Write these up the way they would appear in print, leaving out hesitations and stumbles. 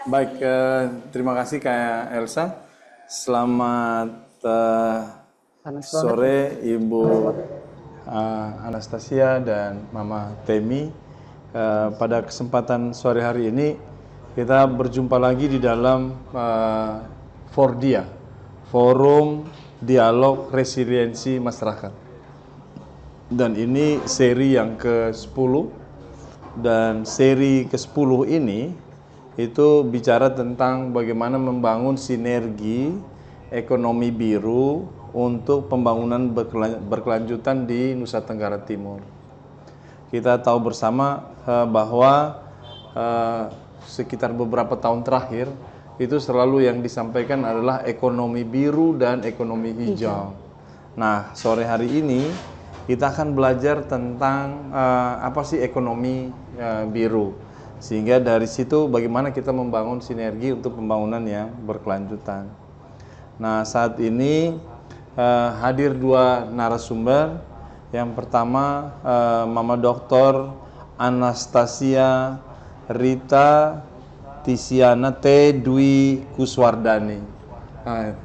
Baik, terima kasih Kak Elsa. Selamat Panas banget ya. sore Ibu Anastasia dan Mama Temi. Pada kesempatan sore hari ini kita berjumpa lagi di dalam Fordia, Forum Dialog Resiliensi Masyarakat. Dan ini seri yang ke-10, dan seri ke-10 ini itu bicara tentang bagaimana membangun sinergi ekonomi biru untuk pembangunan berkelanjutan di Nusa Tenggara Timur. Kita tahu bersama bahwa eh, sekitar beberapa tahun terakhir itu selalu yang disampaikan adalah ekonomi biru dan ekonomi hijau. Hijau. Nah, sore hari ini kita akan belajar tentang apa sih ekonomi biru. Sehingga dari situ bagaimana kita membangun sinergi untuk pembangunan yang berkelanjutan. Nah, saat ini hadir dua narasumber. Yang pertama Mama Doktor Anastasia Rita Tisiana T. Dwi Kuswardani. Nah,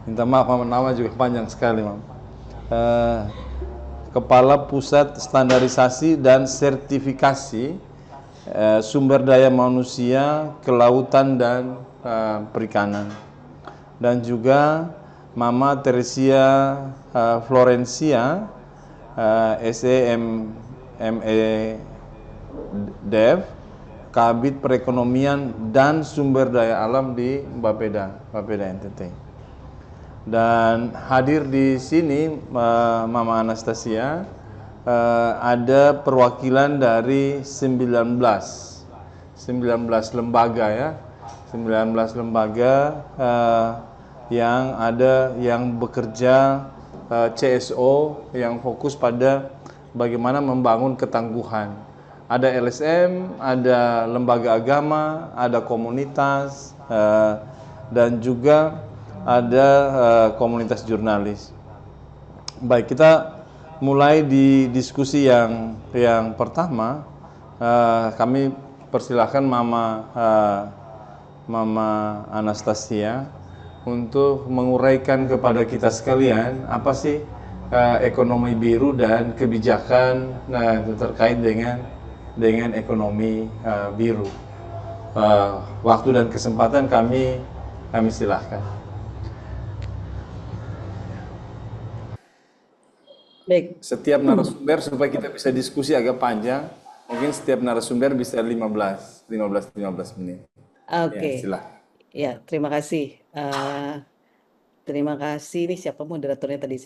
minta maaf, nama juga panjang sekali, Mam. Eh, Kepala Pusat Standarisasi dan Sertifikasi Sumber Daya Manusia, Kelautan dan Perikanan. Dan juga Mama Teresia Florencia, SEME Dev, Kabit Perekonomian dan Sumber Daya Alam di Bapeda NTT. Dan hadir di sini Mama Anastasia, ada perwakilan dari 19 lembaga ya. 19 lembaga yang ada yang bekerja CSO yang fokus pada bagaimana membangun ketangguhan. Ada LSM, ada lembaga agama, ada komunitas, dan juga ada komunitas jurnalis. Baik, kita mulai di diskusi yang pertama. Kami persilahkan Mama Anastasia untuk menguraikan kepada kita sekalian apa sih ekonomi biru dan kebijakan terkait dengan ekonomi biru. Waktu dan kesempatan kami silahkan. Baik. Setiap narasumber, supaya kita bisa diskusi agak panjang, mungkin setiap narasumber bisa 15 menit. Ya, Oke. silakan. Ya, terima kasih. Terima kasih. Ini siapa moderatornya tadi?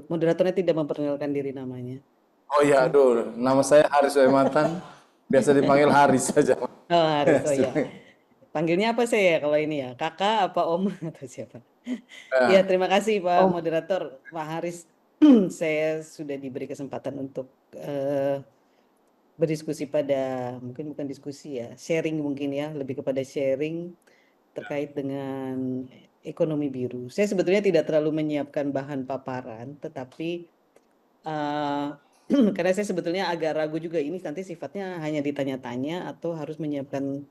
Moderatornya tidak memperkenalkan diri namanya. Oh ya, aduh, nama saya Haris Wematan, biasa dipanggil Haris saja. Oh, Haris. Oh ya. Silakan. Panggilnya apa saya ya kalau ini ya? Kakak apa Om atau siapa? Ya, Eh, terima kasih Pak oh, Moderator, Pak Haris. Saya sudah diberi kesempatan untuk berdiskusi pada, mungkin bukan diskusi ya, sharing mungkin ya, lebih kepada sharing terkait dengan ekonomi biru. Saya sebetulnya tidak terlalu menyiapkan bahan paparan, tetapi uh, karena saya sebetulnya agak ragu juga ini nanti sifatnya hanya ditanya-tanya atau harus menyiapkan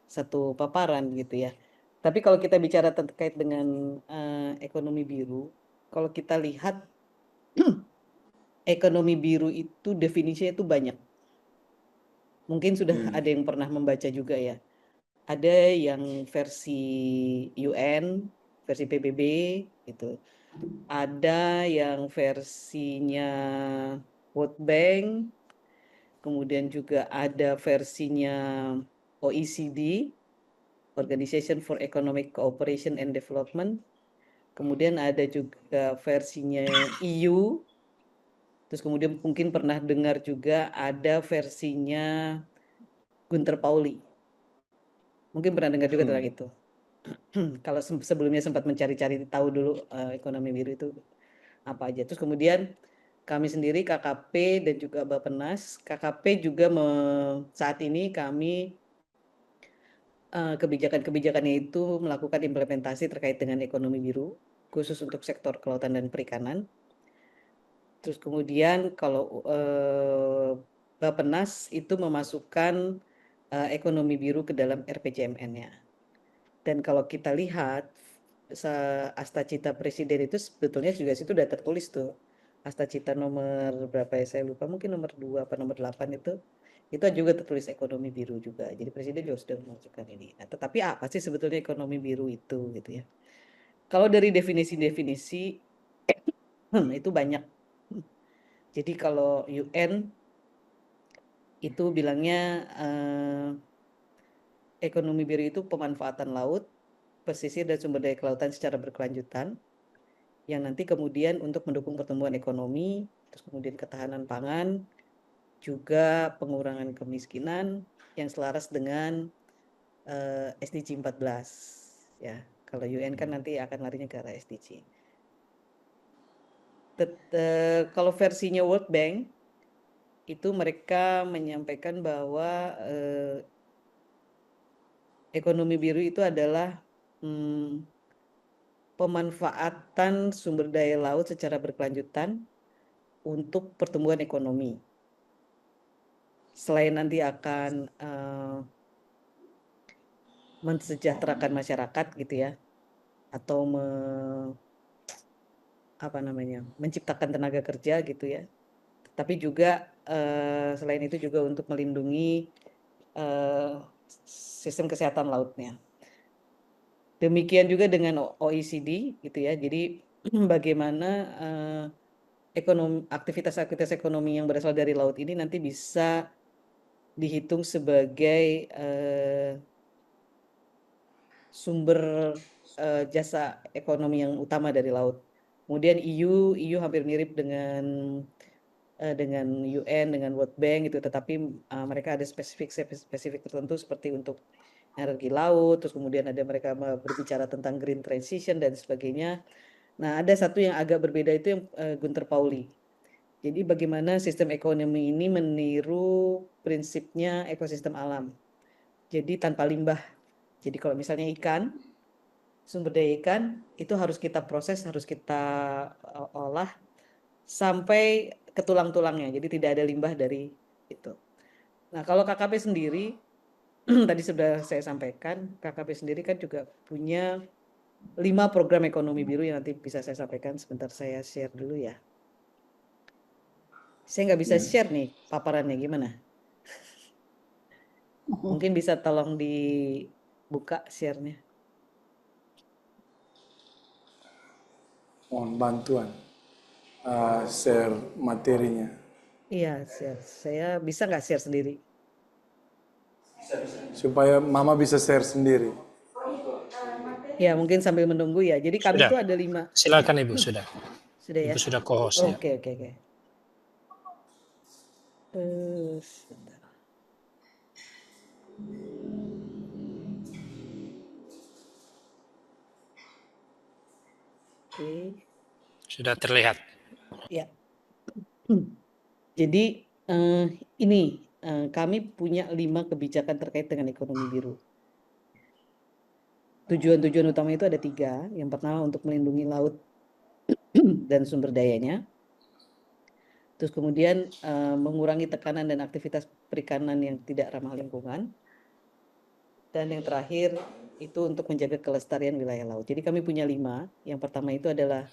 satu paparan gitu ya. Tapi kalau kita bicara terkait dengan ekonomi biru, kalau kita lihat ekonomi biru itu definisinya itu banyak. Mungkin sudah ada yang pernah membaca juga ya. Ada yang versi UN, versi PBB gitu. Ada yang versinya World Bank, kemudian juga ada versinya OECD, Organization for Economic Cooperation and Development. Kemudian ada juga versinya EU. Terus kemudian mungkin pernah dengar juga ada versinya Gunter Pauli. Mungkin pernah dengar juga tentang itu. Kalau sebelumnya sempat mencari-cari tahu dulu ekonomi biru itu apa aja. Terus kemudian kami sendiri KKP dan juga Bappenas, KKP juga saat ini kami kebijakan-kebijakannya itu melakukan implementasi terkait dengan ekonomi biru, khusus untuk sektor kelautan dan perikanan. Terus kemudian kalau Bappenas itu memasukkan ekonomi biru ke dalam RPJMN-nya. Dan kalau kita lihat Asta Cita Presiden itu sebetulnya juga situ udah tertulis tuh. Asta Cita nomor berapa ya saya lupa, mungkin nomor 2 apa nomor 8 itu juga tertulis ekonomi biru juga. Jadi Presiden juga sudah memasukkan ini. Nah, tetapi apa sih sebetulnya ekonomi biru itu gitu ya. Kalau dari definisi-definisi itu banyak. Jadi kalau UN itu bilangnya ekonomi biru itu pemanfaatan laut, pesisir dan sumber daya kelautan secara berkelanjutan yang nanti kemudian untuk mendukung pertumbuhan ekonomi, terus kemudian ketahanan pangan, juga pengurangan kemiskinan yang selaras dengan SDG 14 ya. Kalau UN kan nanti akan larinya ke arah SDG. Kalau versinya World Bank itu mereka menyampaikan bahwa ekonomi biru itu adalah pemanfaatan sumber daya laut secara berkelanjutan untuk pertumbuhan ekonomi. Selain nanti akan mensejahterakan masyarakat gitu ya, atau menciptakan tenaga kerja gitu ya. Tapi juga selain itu juga untuk melindungi sistem kesehatan lautnya. Demikian juga dengan OECD gitu ya. Jadi bagaimana aktivitas-aktivitas ekonomi yang berasal dari laut ini nanti bisa dihitung sebagai sumber jasa ekonomi yang utama dari laut. Kemudian EU hampir mirip dengan UN, dengan World Bank gitu, tetapi mereka ada spesifik tertentu seperti untuk energi laut, terus kemudian ada mereka berbicara tentang green transition dan sebagainya. Nah, ada satu yang agak berbeda itu yang Gunter Pauli. Jadi bagaimana sistem ekonomi ini meniru prinsipnya ekosistem alam. Jadi tanpa limbah. Jadi kalau misalnya ikan, sumber daya ikan itu harus kita proses, harus kita olah sampai ke tulang-tulangnya. Jadi tidak ada limbah dari itu. Nah, kalau KKP sendiri tadi sudah saya sampaikan, KKP sendiri kan juga punya 5 program ekonomi biru yang nanti bisa saya sampaikan. Sebentar saya share dulu ya. Saya nggak bisa share nih paparannya gimana. Mungkin bisa tolong dibuka share-nya. Mohon bantuan share materinya. Iya, share. Saya bisa nggak share sendiri? Supaya Mama bisa share sendiri. Ya, mungkin sambil menunggu ya. Jadi kami Sudah. itu ada 5. Silakan Ibu, sudah. Sudah ya? Ibu sudah co-host ya. Oke. Sebentar. Oke. Sudah terlihat. Ya. Jadi ini kami punya 5 kebijakan terkait dengan ekonomi biru. Tujuan-tujuan utama itu ada 3. Yang pertama untuk melindungi laut dan sumber dayanya. Terus kemudian mengurangi tekanan dan aktivitas perikanan yang tidak ramah lingkungan. Dan yang terakhir itu untuk menjaga kelestarian wilayah laut. Jadi kami punya 5. Yang pertama itu adalah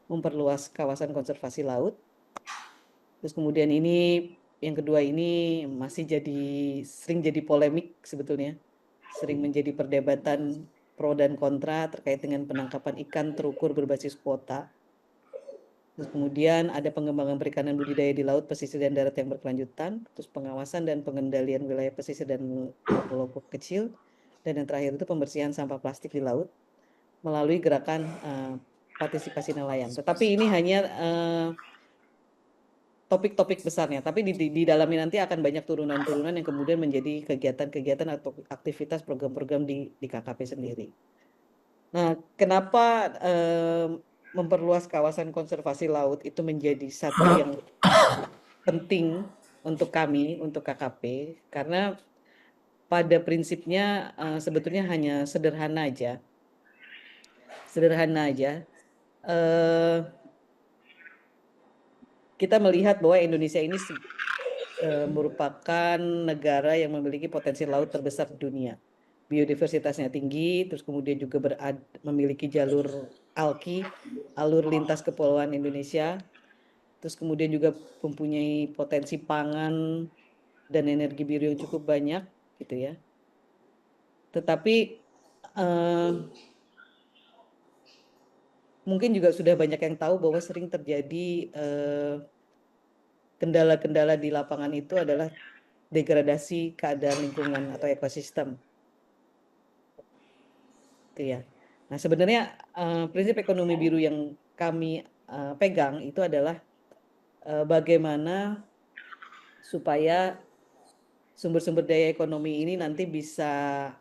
memperluas kawasan konservasi laut. Terus kemudian ini yang kedua ini masih sering jadi polemik sebetulnya. Sering menjadi perdebatan pro dan kontra terkait dengan penangkapan ikan terukur berbasis kuota. Terus kemudian ada pengembangan perikanan budidaya di laut, pesisir dan darat yang berkelanjutan, terus pengawasan dan pengendalian wilayah pesisir dan pulau kecil, dan yang terakhir itu pembersihan sampah plastik di laut melalui gerakan partisipasi nelayan. Tetapi ini hanya topik-topik besarnya, tapi di dalamnya nanti akan banyak turunan-turunan yang kemudian menjadi kegiatan-kegiatan atau aktivitas program-program di KKP sendiri. Nah, kenapa memperluas kawasan konservasi laut itu menjadi satu yang penting untuk kami, untuk KKP, karena pada prinsipnya sebetulnya hanya sederhana aja. Kita melihat bahwa Indonesia ini merupakan negara yang memiliki potensi laut terbesar di dunia. biodiversitasnya tinggi, terus kemudian juga memiliki jalur ALKI, alur lintas kepulauan Indonesia, terus kemudian juga mempunyai potensi pangan dan energi biru yang cukup banyak, gitu ya. Tetapi mungkin juga sudah banyak yang tahu bahwa sering terjadi kendala-kendala di lapangan itu adalah degradasi keadaan lingkungan atau ekosistem. Itu ya. Nah, sebenarnya prinsip ekonomi biru yang kami pegang itu adalah bagaimana supaya sumber-sumber daya ekonomi ini nanti bisa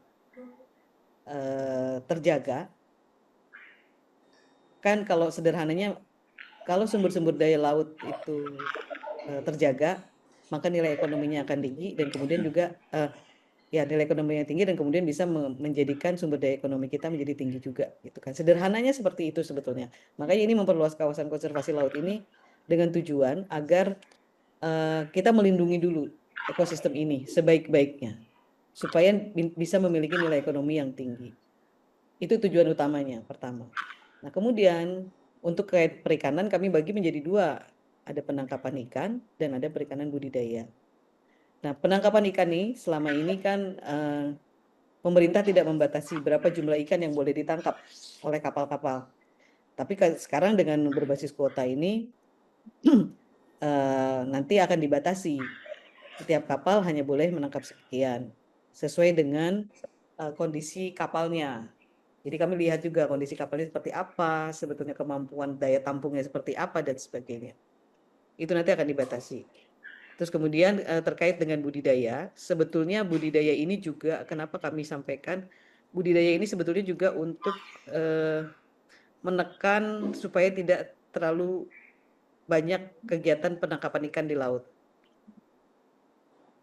terjaga. Kan kalau sederhananya, kalau sumber-sumber daya laut itu terjaga, maka nilai ekonominya akan tinggi dan kemudian juga nilai ekonomi yang tinggi dan kemudian bisa menjadikan sumber daya ekonomi kita menjadi tinggi juga, gitu kan. Sederhananya seperti itu sebetulnya. Makanya ini memperluas kawasan konservasi laut ini dengan tujuan agar kita melindungi dulu ekosistem ini sebaik-baiknya supaya bisa memiliki nilai ekonomi yang tinggi. Itu tujuan utamanya pertama. Nah, kemudian untuk perikanan kami bagi menjadi dua, ada penangkapan ikan dan ada perikanan budidaya. Nah, penangkapan ikan ini selama ini kan pemerintah tidak membatasi berapa jumlah ikan yang boleh ditangkap oleh kapal-kapal. Tapi sekarang dengan berbasis kuota ini nanti akan dibatasi. Setiap kapal hanya boleh menangkap sekian sesuai dengan kondisi kapalnya. Jadi kami lihat juga kondisi kapalnya seperti apa, sebetulnya kemampuan daya tampungnya seperti apa dan sebagainya. Itu nanti akan dibatasi. Terus kemudian terkait dengan budidaya, sebetulnya budidaya ini juga kenapa kami sampaikan budidaya ini sebetulnya juga untuk menekan supaya tidak terlalu banyak kegiatan penangkapan ikan di laut.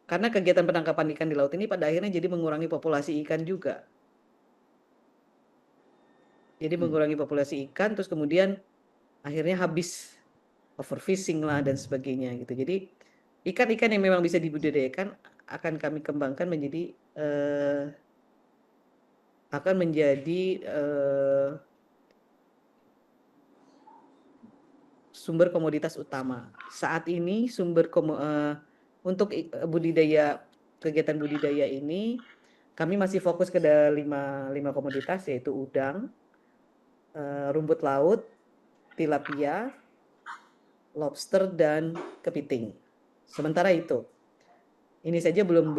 Karena kegiatan penangkapan ikan di laut ini pada akhirnya jadi mengurangi populasi ikan juga. Jadi mengurangi populasi ikan, terus kemudian akhirnya habis overfishing lah dan sebagainya gitu. Jadi ikan-ikan yang memang bisa dibudidayakan akan kami kembangkan menjadi sumber komoditas utama. Saat ini untuk kegiatan budidaya ini kami masih fokus ke 5 komoditas, yaitu udang, rumput laut, tilapia, lobster dan kepiting. Sementara itu, ini saja belum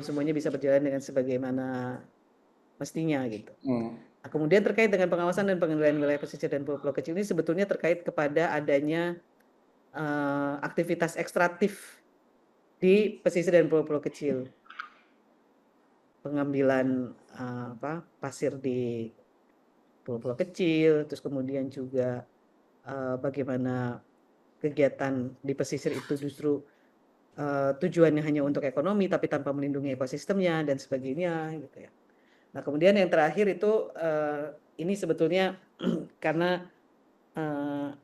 semuanya bisa berjalan dengan sebagaimana mestinya gitu. Nah, kemudian terkait dengan pengawasan dan pengendalian wilayah pesisir dan pulau-pulau kecil ini sebetulnya terkait kepada adanya aktivitas ekstraktif di pesisir dan pulau-pulau kecil, pengambilan pasir di pulau-pulau kecil, terus kemudian juga bagaimana kegiatan di pesisir itu justru tujuannya hanya untuk ekonomi tapi tanpa melindungi ekosistemnya dan sebagainya gitu ya. Nah, kemudian yang terakhir itu ini sebetulnya karena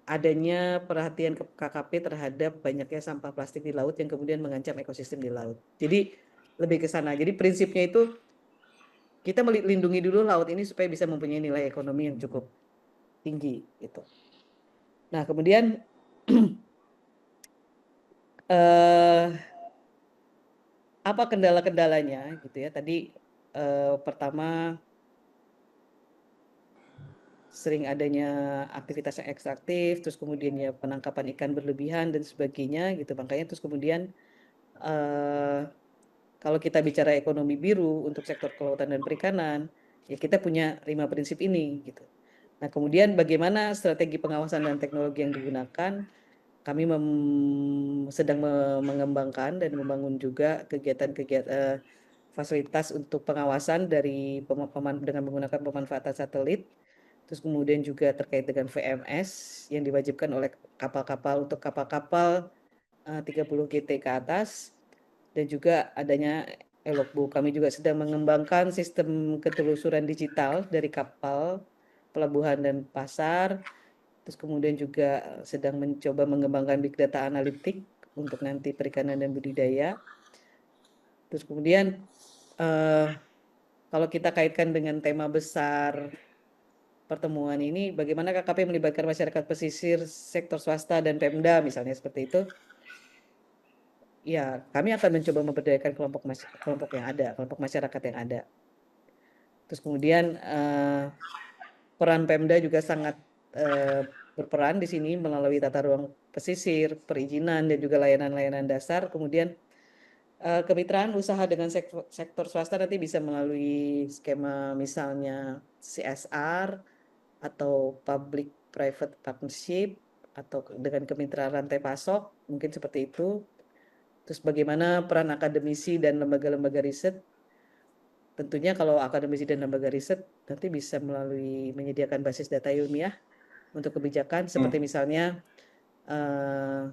adanya perhatian KKP terhadap banyaknya sampah plastik di laut yang kemudian mengancam ekosistem di laut. Jadi lebih ke sana. Jadi prinsipnya itu kita melindungi dulu laut ini supaya bisa mempunyai nilai ekonomi yang cukup tinggi gitu. Nah, kemudian apa kendala-kendalanya gitu ya. Tadi pertama sering adanya aktivitas yang ekstraktif, terus kemudian ya penangkapan ikan berlebihan dan sebagainya gitu. Makanya terus kemudian kalau kita bicara ekonomi biru untuk sektor kelautan dan perikanan, ya kita punya 5 prinsip ini gitu. Nah, kemudian bagaimana strategi pengawasan dan teknologi yang digunakan? Kami sedang mengembangkan dan membangun juga kegiatan-kegiatan fasilitas untuk pengawasan dengan menggunakan pemanfaatan satelit. Terus kemudian juga terkait dengan VMS yang diwajibkan oleh kapal-kapal untuk kapal-kapal 30 GT ke atas. Dan juga adanya logbook. Kami juga sedang mengembangkan sistem ketelusuran digital dari kapal, pelabuhan dan pasar. Terus kemudian juga sedang mencoba mengembangkan big data analitik untuk nanti perikanan dan budidaya. Terus kemudian kalau kita kaitkan dengan tema besar pertemuan ini, bagaimana KKP melibatkan masyarakat pesisir, sektor swasta, dan Pemda misalnya seperti itu, ya kami akan mencoba memberdayakan kelompok yang ada, kelompok masyarakat yang ada. Terus kemudian peran Pemda juga sangat berperan di sini melalui tata ruang pesisir, perizinan, dan juga layanan-layanan dasar. Kemudian kemitraan usaha dengan sektor swasta nanti bisa melalui skema misalnya CSR atau public private partnership atau dengan kemitraan rantai pasok, mungkin seperti itu. Terus bagaimana peran akademisi dan lembaga-lembaga riset. Tentunya kalau akademisi dan lembaga riset nanti bisa melalui menyediakan basis data ilmiah untuk kebijakan, seperti misalnya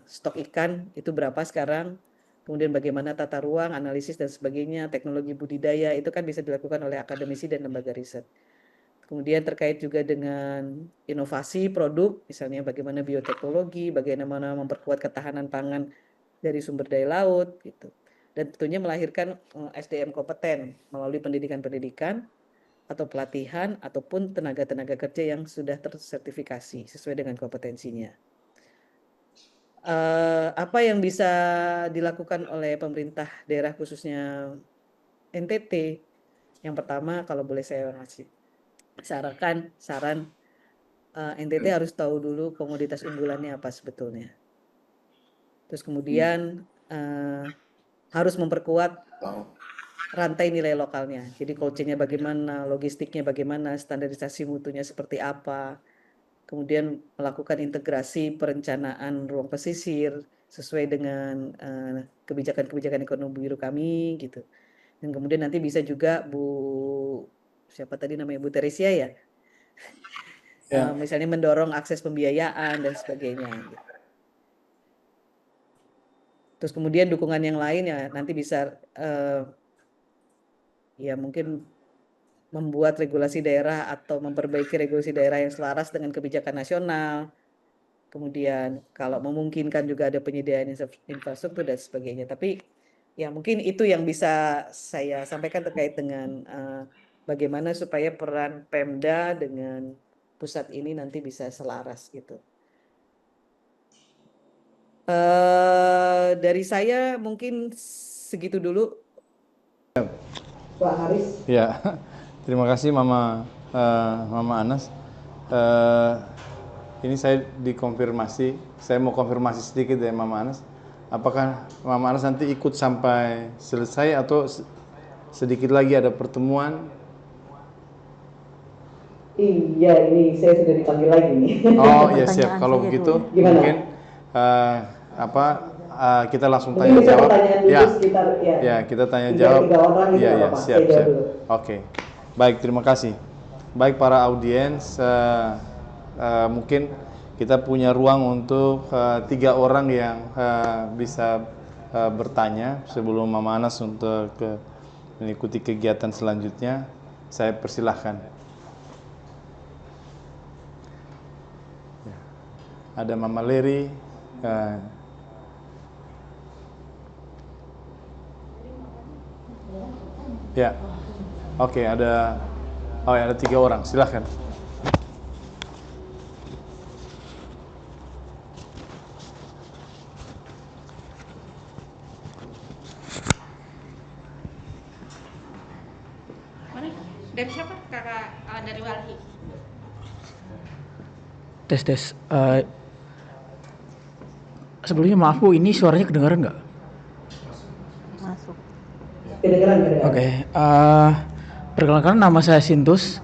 stok ikan itu berapa sekarang, kemudian bagaimana tata ruang, analisis dan sebagainya, teknologi budidaya, itu kan bisa dilakukan oleh akademisi dan lembaga riset. Kemudian terkait juga dengan inovasi produk, misalnya bagaimana bioteknologi, bagaimana memperkuat ketahanan pangan dari sumber daya laut, gitu. Dan tentunya melahirkan SDM kompeten melalui pendidikan-pendidikan atau pelatihan ataupun tenaga-tenaga kerja yang sudah tersertifikasi sesuai dengan kompetensinya. Apa yang bisa dilakukan oleh pemerintah daerah khususnya NTT? Yang pertama, kalau boleh saya ngasih saran, NTT harus tahu dulu komoditas unggulannya apa sebetulnya. Terus kemudian harus memperkuat rantai nilai lokalnya. Jadi cold chain-nya bagaimana, logistiknya bagaimana, standarisasi mutunya seperti apa. Kemudian melakukan integrasi perencanaan ruang pesisir sesuai dengan kebijakan-kebijakan ekonomi biru kami gitu. Dan kemudian nanti bisa juga siapa tadi namanya, Bu Teresia ya? Misalnya mendorong akses pembiayaan dan sebagainya gitu. Terus kemudian dukungan yang lain ya nanti bisa ya mungkin membuat regulasi daerah atau memperbaiki regulasi daerah yang selaras dengan kebijakan nasional. Kemudian kalau memungkinkan juga ada penyediaan infrastruktur dan sebagainya. Tapi ya mungkin itu yang bisa saya sampaikan terkait dengan bagaimana supaya peran Pemda dengan pusat ini nanti bisa selaras gitu. Dari saya mungkin segitu dulu. Pak Haris. Ya, terima kasih Mama Anas. Ini saya dikonfirmasi, saya mau konfirmasi sedikit dari Mama Anas. Apakah Mama Anas nanti ikut sampai selesai atau sedikit lagi ada pertemuan? Iya, ini saya sudah dipanggil lagi nih. Oh iya siap. Kalau begitu mungkin kita langsung tanya jawab. Ya, kita tanya jawab. Ya, siap. Oke. Baik, terima kasih. Baik para audiens, mungkin kita punya ruang untuk 3 orang yang bisa bertanya sebelum Mama Anas untuk mengikuti kegiatan selanjutnya. Saya persilahkan. Ada Mama Leri. Ya, oke, ada 3 orang, silahkan. Dari siapa? Kakak dari Walhi. Tes. Sebelumnya maaf Bu, ini suaranya kedengaran nggak? Masuk. Kedengaran. Oke. Perkenalkan, nama saya Sintus,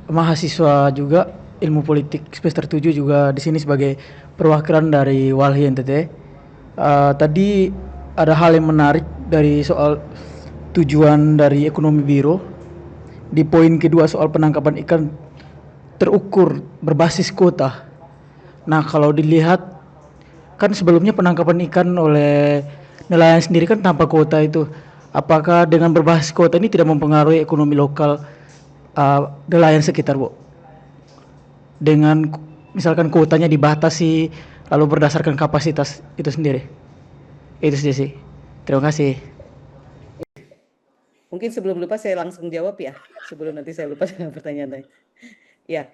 mahasiswa juga ilmu politik semester 7 juga di sini sebagai perwakilan dari Walhi NTT. Tadi ada hal yang menarik dari soal tujuan dari ekonomi biru. Di poin kedua soal penangkapan ikan terukur berbasis kuota. Nah, kalau dilihat kan sebelumnya penangkapan ikan oleh nelayan sendiri kan tanpa kuota itu. Apakah dengan berbasis kuota ini tidak mempengaruhi ekonomi lokal nelayan sekitar, Bu? Dengan misalkan kuotanya dibatasi lalu berdasarkan kapasitas itu sendiri. Itu saja sih. Terima kasih. Mungkin sebelum lupa saya langsung jawab ya, sebelum nanti saya lupa dengan pertanyaan lain. Ya,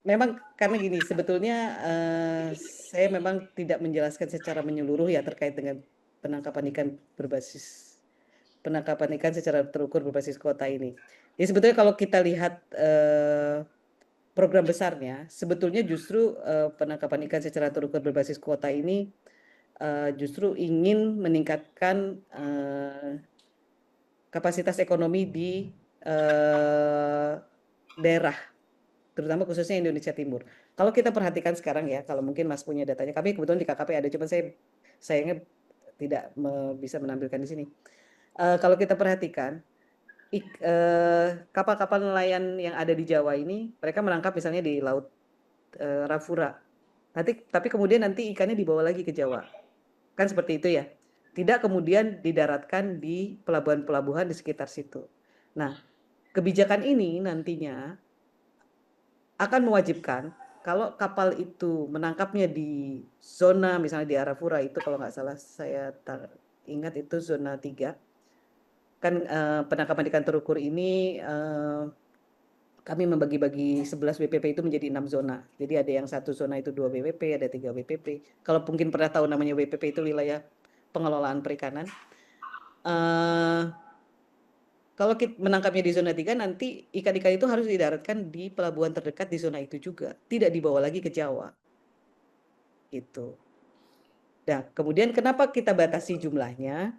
memang karena gini, sebetulnya saya memang tidak menjelaskan secara menyeluruh ya terkait dengan penangkapan ikan secara terukur berbasis kuota ini. Jadi sebetulnya kalau kita lihat program besarnya, sebetulnya justru penangkapan ikan secara terukur berbasis kuota ini justru ingin meningkatkan kapasitas ekonomi di daerah, terutama khususnya Indonesia Timur. Kalau kita perhatikan sekarang ya, kalau mungkin Mas punya datanya, kami kebetulan di KKP ada, cuma saya sayangnya tidak bisa menampilkan di sini. Kalau kita perhatikan, kapal-kapal nelayan yang ada di Jawa ini, mereka menangkap misalnya di Laut Rafura. Tapi kemudian nanti ikannya dibawa lagi ke Jawa. Kan seperti itu ya. Tidak kemudian didaratkan di pelabuhan-pelabuhan di sekitar situ. Nah, kebijakan ini nantinya akan mewajibkan kalau kapal itu menangkapnya di zona misalnya di Arafura itu, kalau nggak salah saya ingat itu zona 3. Kan penangkapan ikan terukur ini kami membagi-bagi 11 WPP itu menjadi 6 zona. Jadi ada yang satu zona itu 2 WPP, ada 3 WPP. Kalau mungkin pernah tahu namanya WPP itu wilayah pengelolaan perikanan. Kalau kita menangkapnya di zona 3, nanti ikan-ikan itu harus didaratkan di pelabuhan terdekat di zona itu juga. Tidak dibawa lagi ke Jawa. Gitu. Nah, kemudian kenapa kita batasi jumlahnya?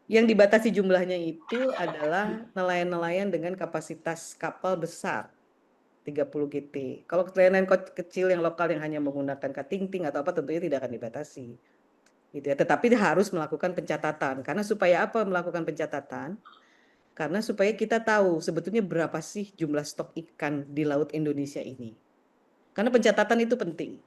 Yang dibatasi jumlahnya itu adalah nelayan-nelayan dengan kapasitas kapal besar 30 GT. Kalau nelayan kecil yang lokal yang hanya menggunakan kating-ting atau apa, tentunya tidak akan dibatasi. Gitu ya. Tetapi harus melakukan pencatatan. Karena supaya apa melakukan pencatatan? Karena supaya kita tahu sebetulnya berapa sih jumlah stok ikan di Laut Indonesia ini. Karena pencatatan itu penting.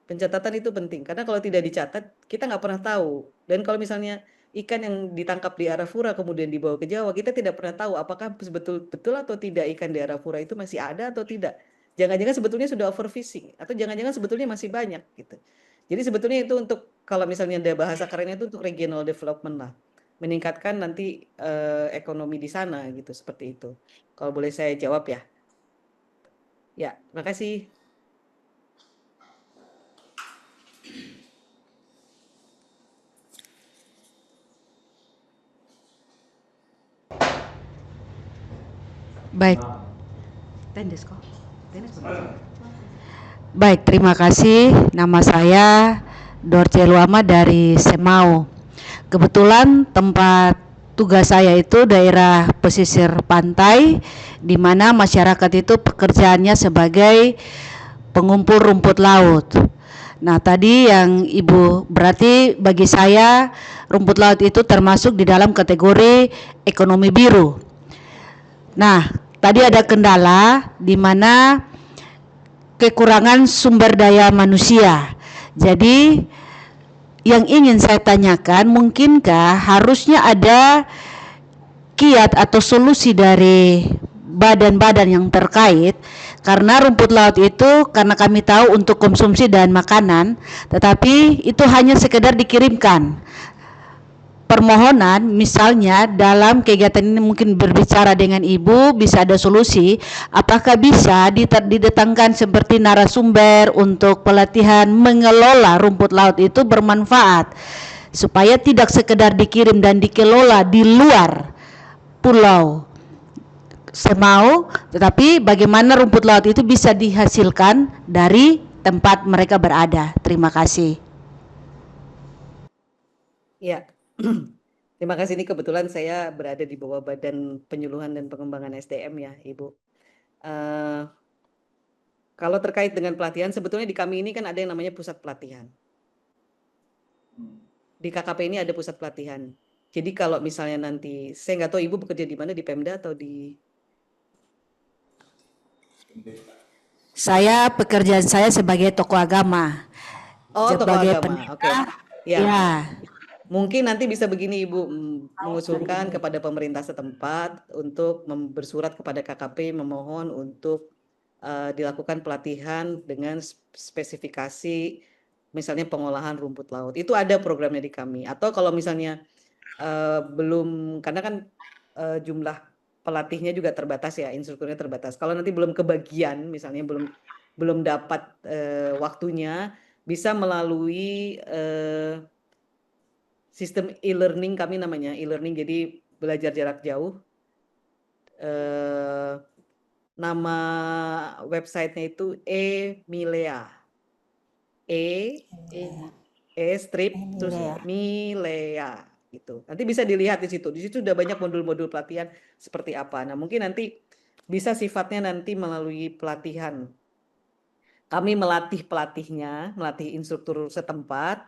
Pencatatan itu penting. Karena kalau tidak dicatat, kita nggak pernah tahu. Dan kalau misalnya ikan yang ditangkap di Arafura kemudian dibawa ke Jawa, kita tidak pernah tahu apakah betul atau tidak ikan di Arafura itu masih ada atau tidak. Jangan-jangan sebetulnya sudah overfishing, atau jangan-jangan sebetulnya masih banyak gitu. Jadi sebetulnya itu untuk, kalau misalnya ada bahasa kerennya itu untuk regional development lah, meningkatkan nanti ekonomi di sana gitu, seperti itu. Kalau boleh saya jawab ya. Ya, terima kasih. Baik. Baik, terima kasih. Nama saya Dorce Luama dari Semau. Kebetulan tempat tugas saya itu daerah pesisir pantai, di mana masyarakat itu pekerjaannya sebagai pengumpul rumput laut. Nah, tadi yang Ibu, berarti bagi saya rumput laut itu termasuk di dalam kategori ekonomi biru. Nah, tadi ada kendala di mana kekurangan sumber daya manusia. Jadi yang ingin saya tanyakan, mungkinkah harusnya ada kiat atau solusi dari badan-badan yang terkait, karena rumput laut itu karena kami tahu untuk konsumsi dan makanan, tetapi itu hanya sekedar dikirimkan. Permohonan misalnya dalam kegiatan ini mungkin berbicara dengan Ibu, bisa ada solusi, apakah bisa didatangkan seperti narasumber untuk pelatihan mengelola rumput laut itu bermanfaat, supaya tidak sekedar dikirim dan dikelola di luar pulau Semau, tetapi bagaimana rumput laut itu bisa dihasilkan dari tempat mereka berada. Terima kasih. Ya. Terima kasih, ini kebetulan saya berada di bawah Badan Penyuluhan dan Pengembangan SDM ya, Ibu. Kalau terkait dengan pelatihan, sebetulnya di kami ini kan ada yang namanya pusat pelatihan. Di KKP ini ada pusat pelatihan. Jadi kalau misalnya nanti, saya nggak tahu Ibu bekerja di mana, di Pemda atau di... Saya pekerjaan saya sebagai tokoh agama. Oh, tokoh agama, oke. Ya. Mungkin nanti bisa begini Ibu, mengusulkan kepada pemerintah setempat untuk bersurat kepada KKP memohon untuk dilakukan pelatihan dengan spesifikasi misalnya pengolahan rumput laut. Itu ada programnya di kami. Atau kalau misalnya belum, karena kan jumlah pelatihnya juga terbatas ya, instrukturnya terbatas. Kalau nanti belum kebagian, misalnya belum dapat waktunya, bisa melalui sistem e-learning kami namanya, e-learning, jadi belajar jarak jauh. Nama websitenya itu e-milea, strip terus milea gitu. Nanti bisa dilihat di situ. Di situ sudah banyak modul-modul pelatihan seperti apa. Nah, mungkin nanti bisa sifatnya nanti melalui pelatihan. Kami melatih pelatihnya, melatih instruktur setempat,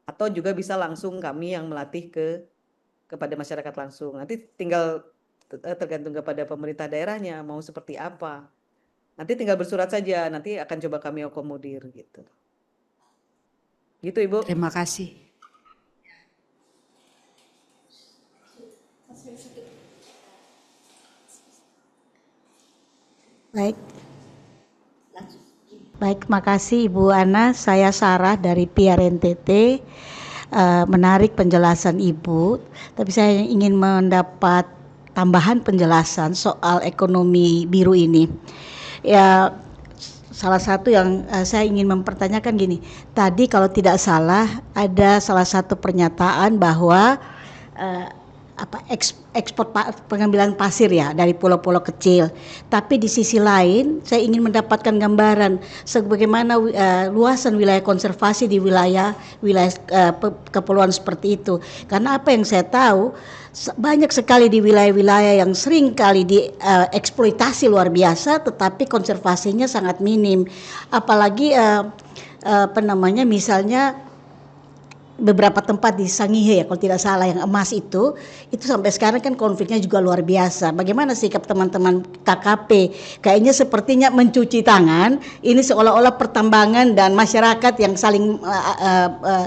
atau juga bisa langsung kami yang melatih kepada masyarakat langsung. Nanti tinggal tergantung kepada pemerintah daerahnya mau seperti apa. Nanti tinggal bersurat saja, nanti akan coba kami akomodir gitu. Gitu Ibu. Terima kasih. Baik. Baik, makasih Ibu Ana. Saya Sarah dari PR NTT. Menarik penjelasan Ibu, tapi saya ingin mendapat tambahan penjelasan soal ekonomi biru ini. Ya, salah satu yang saya ingin mempertanyakan gini. Tadi kalau tidak salah ada salah satu pernyataan bahwa ekspor pengambilan pasir ya dari pulau-pulau kecil. Tapi di sisi lain saya ingin mendapatkan gambaran sebagaimana luasan wilayah konservasi di wilayah kepulauan seperti itu. Karena apa yang saya tahu banyak sekali di wilayah-wilayah yang sering kali dieksploitasi luar biasa, tetapi konservasinya sangat minim. Apalagi misalnya beberapa tempat di Sangihe ya kalau tidak salah yang emas itu sampai sekarang kan konfliknya juga luar biasa. Bagaimana sikap teman-teman KKP? Kayaknya sepertinya mencuci tangan, ini seolah-olah pertambangan dan masyarakat yang saling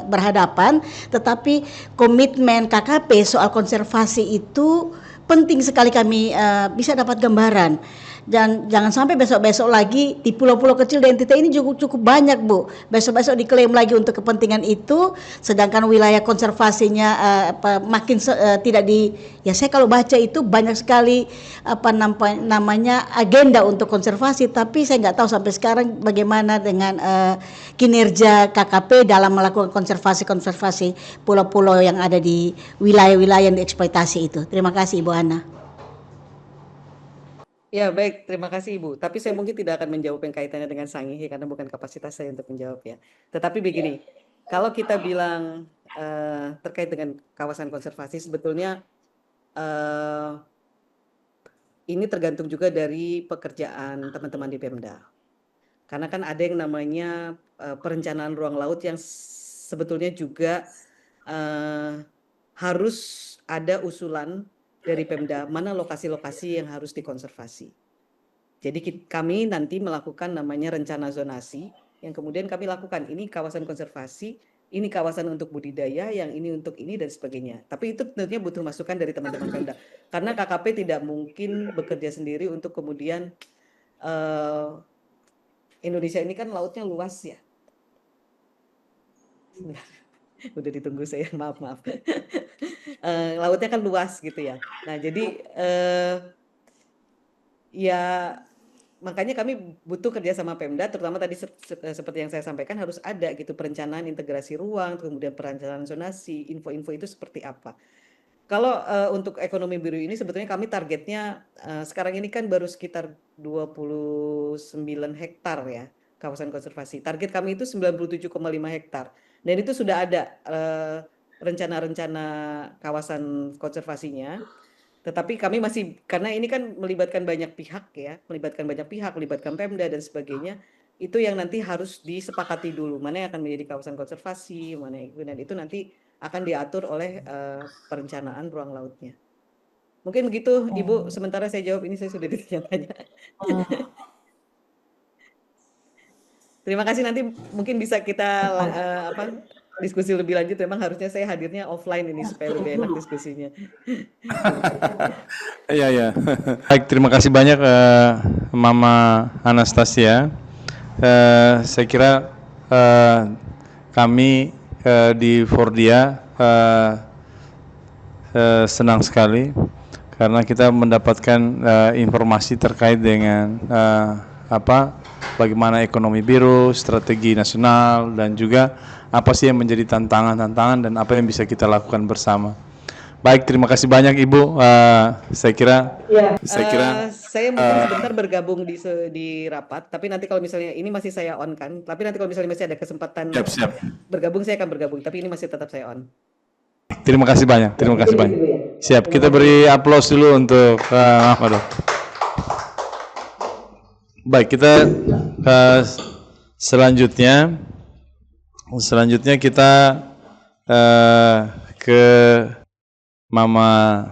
berhadapan, tetapi komitmen KKP soal konservasi itu penting sekali kami bisa dapat gambaran. Dan jangan sampai besok-besok lagi di pulau-pulau kecil di NTT ini cukup banyak Bu. Besok-besok diklaim lagi untuk kepentingan itu, sedangkan wilayah konservasinya makin tidak ya saya kalau baca itu banyak sekali namanya agenda untuk konservasi, tapi saya nggak tahu sampai sekarang bagaimana dengan kinerja KKP dalam melakukan konservasi pulau-pulau yang ada di wilayah-wilayah yang dieksploitasi itu. Terima kasih Ibu Ana. Ya baik, terima kasih Ibu. Tapi saya mungkin tidak akan menjawab yang kaitannya dengan Sangihe karena bukan kapasitas saya untuk menjawab ya. Tetapi begini, kalau kita bilang terkait dengan kawasan konservasi, sebetulnya ini tergantung juga dari pekerjaan teman-teman di Pemda. Karena kan ada yang namanya perencanaan ruang laut yang sebetulnya juga harus ada usulan dari Pemda, mana lokasi-lokasi yang harus dikonservasi. Jadi kami nanti melakukan namanya rencana zonasi, yang kemudian kami lakukan, ini kawasan konservasi, ini kawasan untuk budidaya, yang ini untuk ini, dan sebagainya. Tapi itu tentunya butuh masukan dari teman-teman Pemda. Karena KKP tidak mungkin bekerja sendiri untuk kemudian, Indonesia ini kan lautnya luas ya. Udah ditunggu saya, maaf. Lautnya kan luas gitu ya. Nah jadi ya makanya kami butuh kerja sama Pemda, terutama tadi seperti yang saya sampaikan harus ada gitu perencanaan integrasi ruang, kemudian perencanaan zonasi, info-info itu seperti apa. Kalau untuk ekonomi biru ini sebetulnya kami targetnya sekarang ini kan baru sekitar 29 hektar ya kawasan konservasi. Target kami itu 97,5 hektar. Dan itu sudah ada rencana-rencana kawasan konservasinya. Tetapi kami masih, karena ini kan melibatkan banyak pihak ya, melibatkan Pemda dan sebagainya, itu yang nanti harus disepakati dulu, mana yang akan menjadi kawasan konservasi, mana yang dan itu nanti akan diatur oleh perencanaan ruang lautnya. Mungkin begitu Ibu, sementara saya jawab ini, saya sudah ditanya-tanya. Terima kasih, nanti mungkin bisa kita diskusi lebih lanjut. Memang harusnya saya hadirnya offline ini supaya lebih enak diskusinya. Iya. Baik, terima kasih banyak Mama Anastasia. Saya kira kami di Fordia senang sekali karena kita mendapatkan informasi terkait dengan bagaimana ekonomi biru, strategi nasional, dan juga apa sih yang menjadi tantangan-tantangan dan apa yang bisa kita lakukan bersama. Baik, terima kasih banyak Ibu. Saya kira saya mungkin sebentar bergabung di rapat, tapi nanti kalau misalnya ini masih saya on kan, tapi nanti kalau misalnya masih ada kesempatan bergabung, saya akan bergabung, tapi ini masih tetap saya on. Terima kasih banyak. Siap, kita beri aplaus dulu untuk Ahmad. Baik, kita selanjutnya kita ke Mama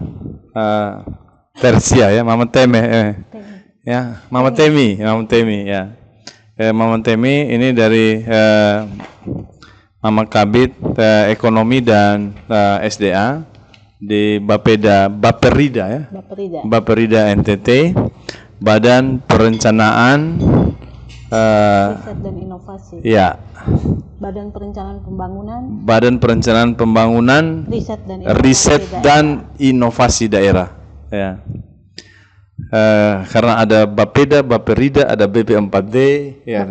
Tersia ya, Mama Teme ya, Mama Temi ya. Mama Temi ini dari Mama Kabid Ekonomi dan SDA di Baperida ya. Baperida NTT, Badan Perencanaan Riset dan Inovasi. Ya. Badan Perencanaan Pembangunan Riset dan Inovasi Daerah. Ya. Karena ada Bapeda, Baperida, ada BP4D, ya,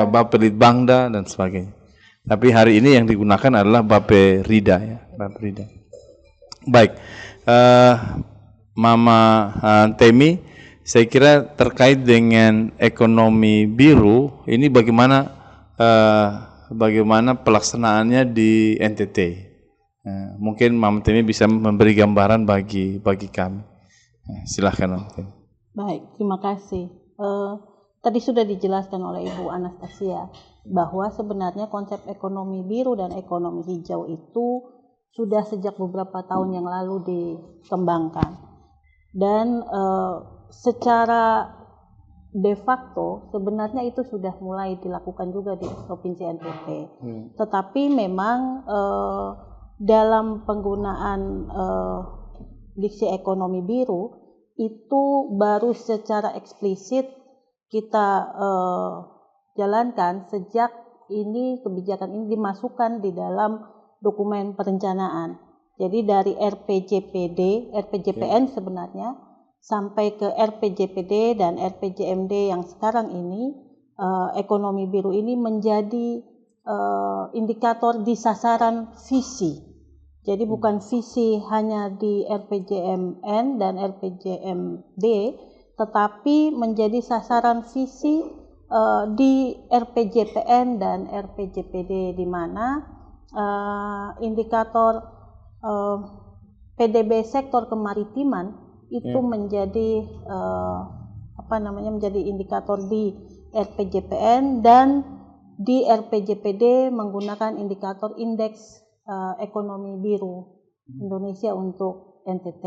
Bapelitbangda dan sebagainya. Tapi hari ini yang digunakan adalah Baperida ya, Baperida. Baik, Mama Temi, saya kira terkait dengan ekonomi biru ini bagaimana pelaksanaannya di NTT. Mungkin Mama Temi bisa memberi gambaran bagi kami. Silahkan Mama Temi. Baik, terima kasih. Tadi sudah dijelaskan oleh Ibu Anastasia bahwa sebenarnya konsep ekonomi biru dan ekonomi hijau itu sudah sejak beberapa tahun yang lalu dikembangkan, dan secara de facto sebenarnya itu sudah mulai dilakukan juga di Provinsi NTT. Tetapi memang dalam penggunaan diksi ekonomi biru itu baru secara eksplisit kita jalankan sejak kebijakan ini dimasukkan di dalam dokumen perencanaan. Jadi dari RPJPN sebenarnya sampai ke RPJPD dan RPJMD yang sekarang ini, ekonomi biru ini menjadi indikator di sasaran visi. Jadi bukan visi hanya di RPJMN dan RPJMD, tetapi menjadi sasaran visi di RPJPN dan RPJPD, di mana indikator PDB sektor kemaritiman itu menjadi menjadi indikator di RPJPN, dan di RPJPD menggunakan indikator indeks ekonomi biru Indonesia untuk NTT.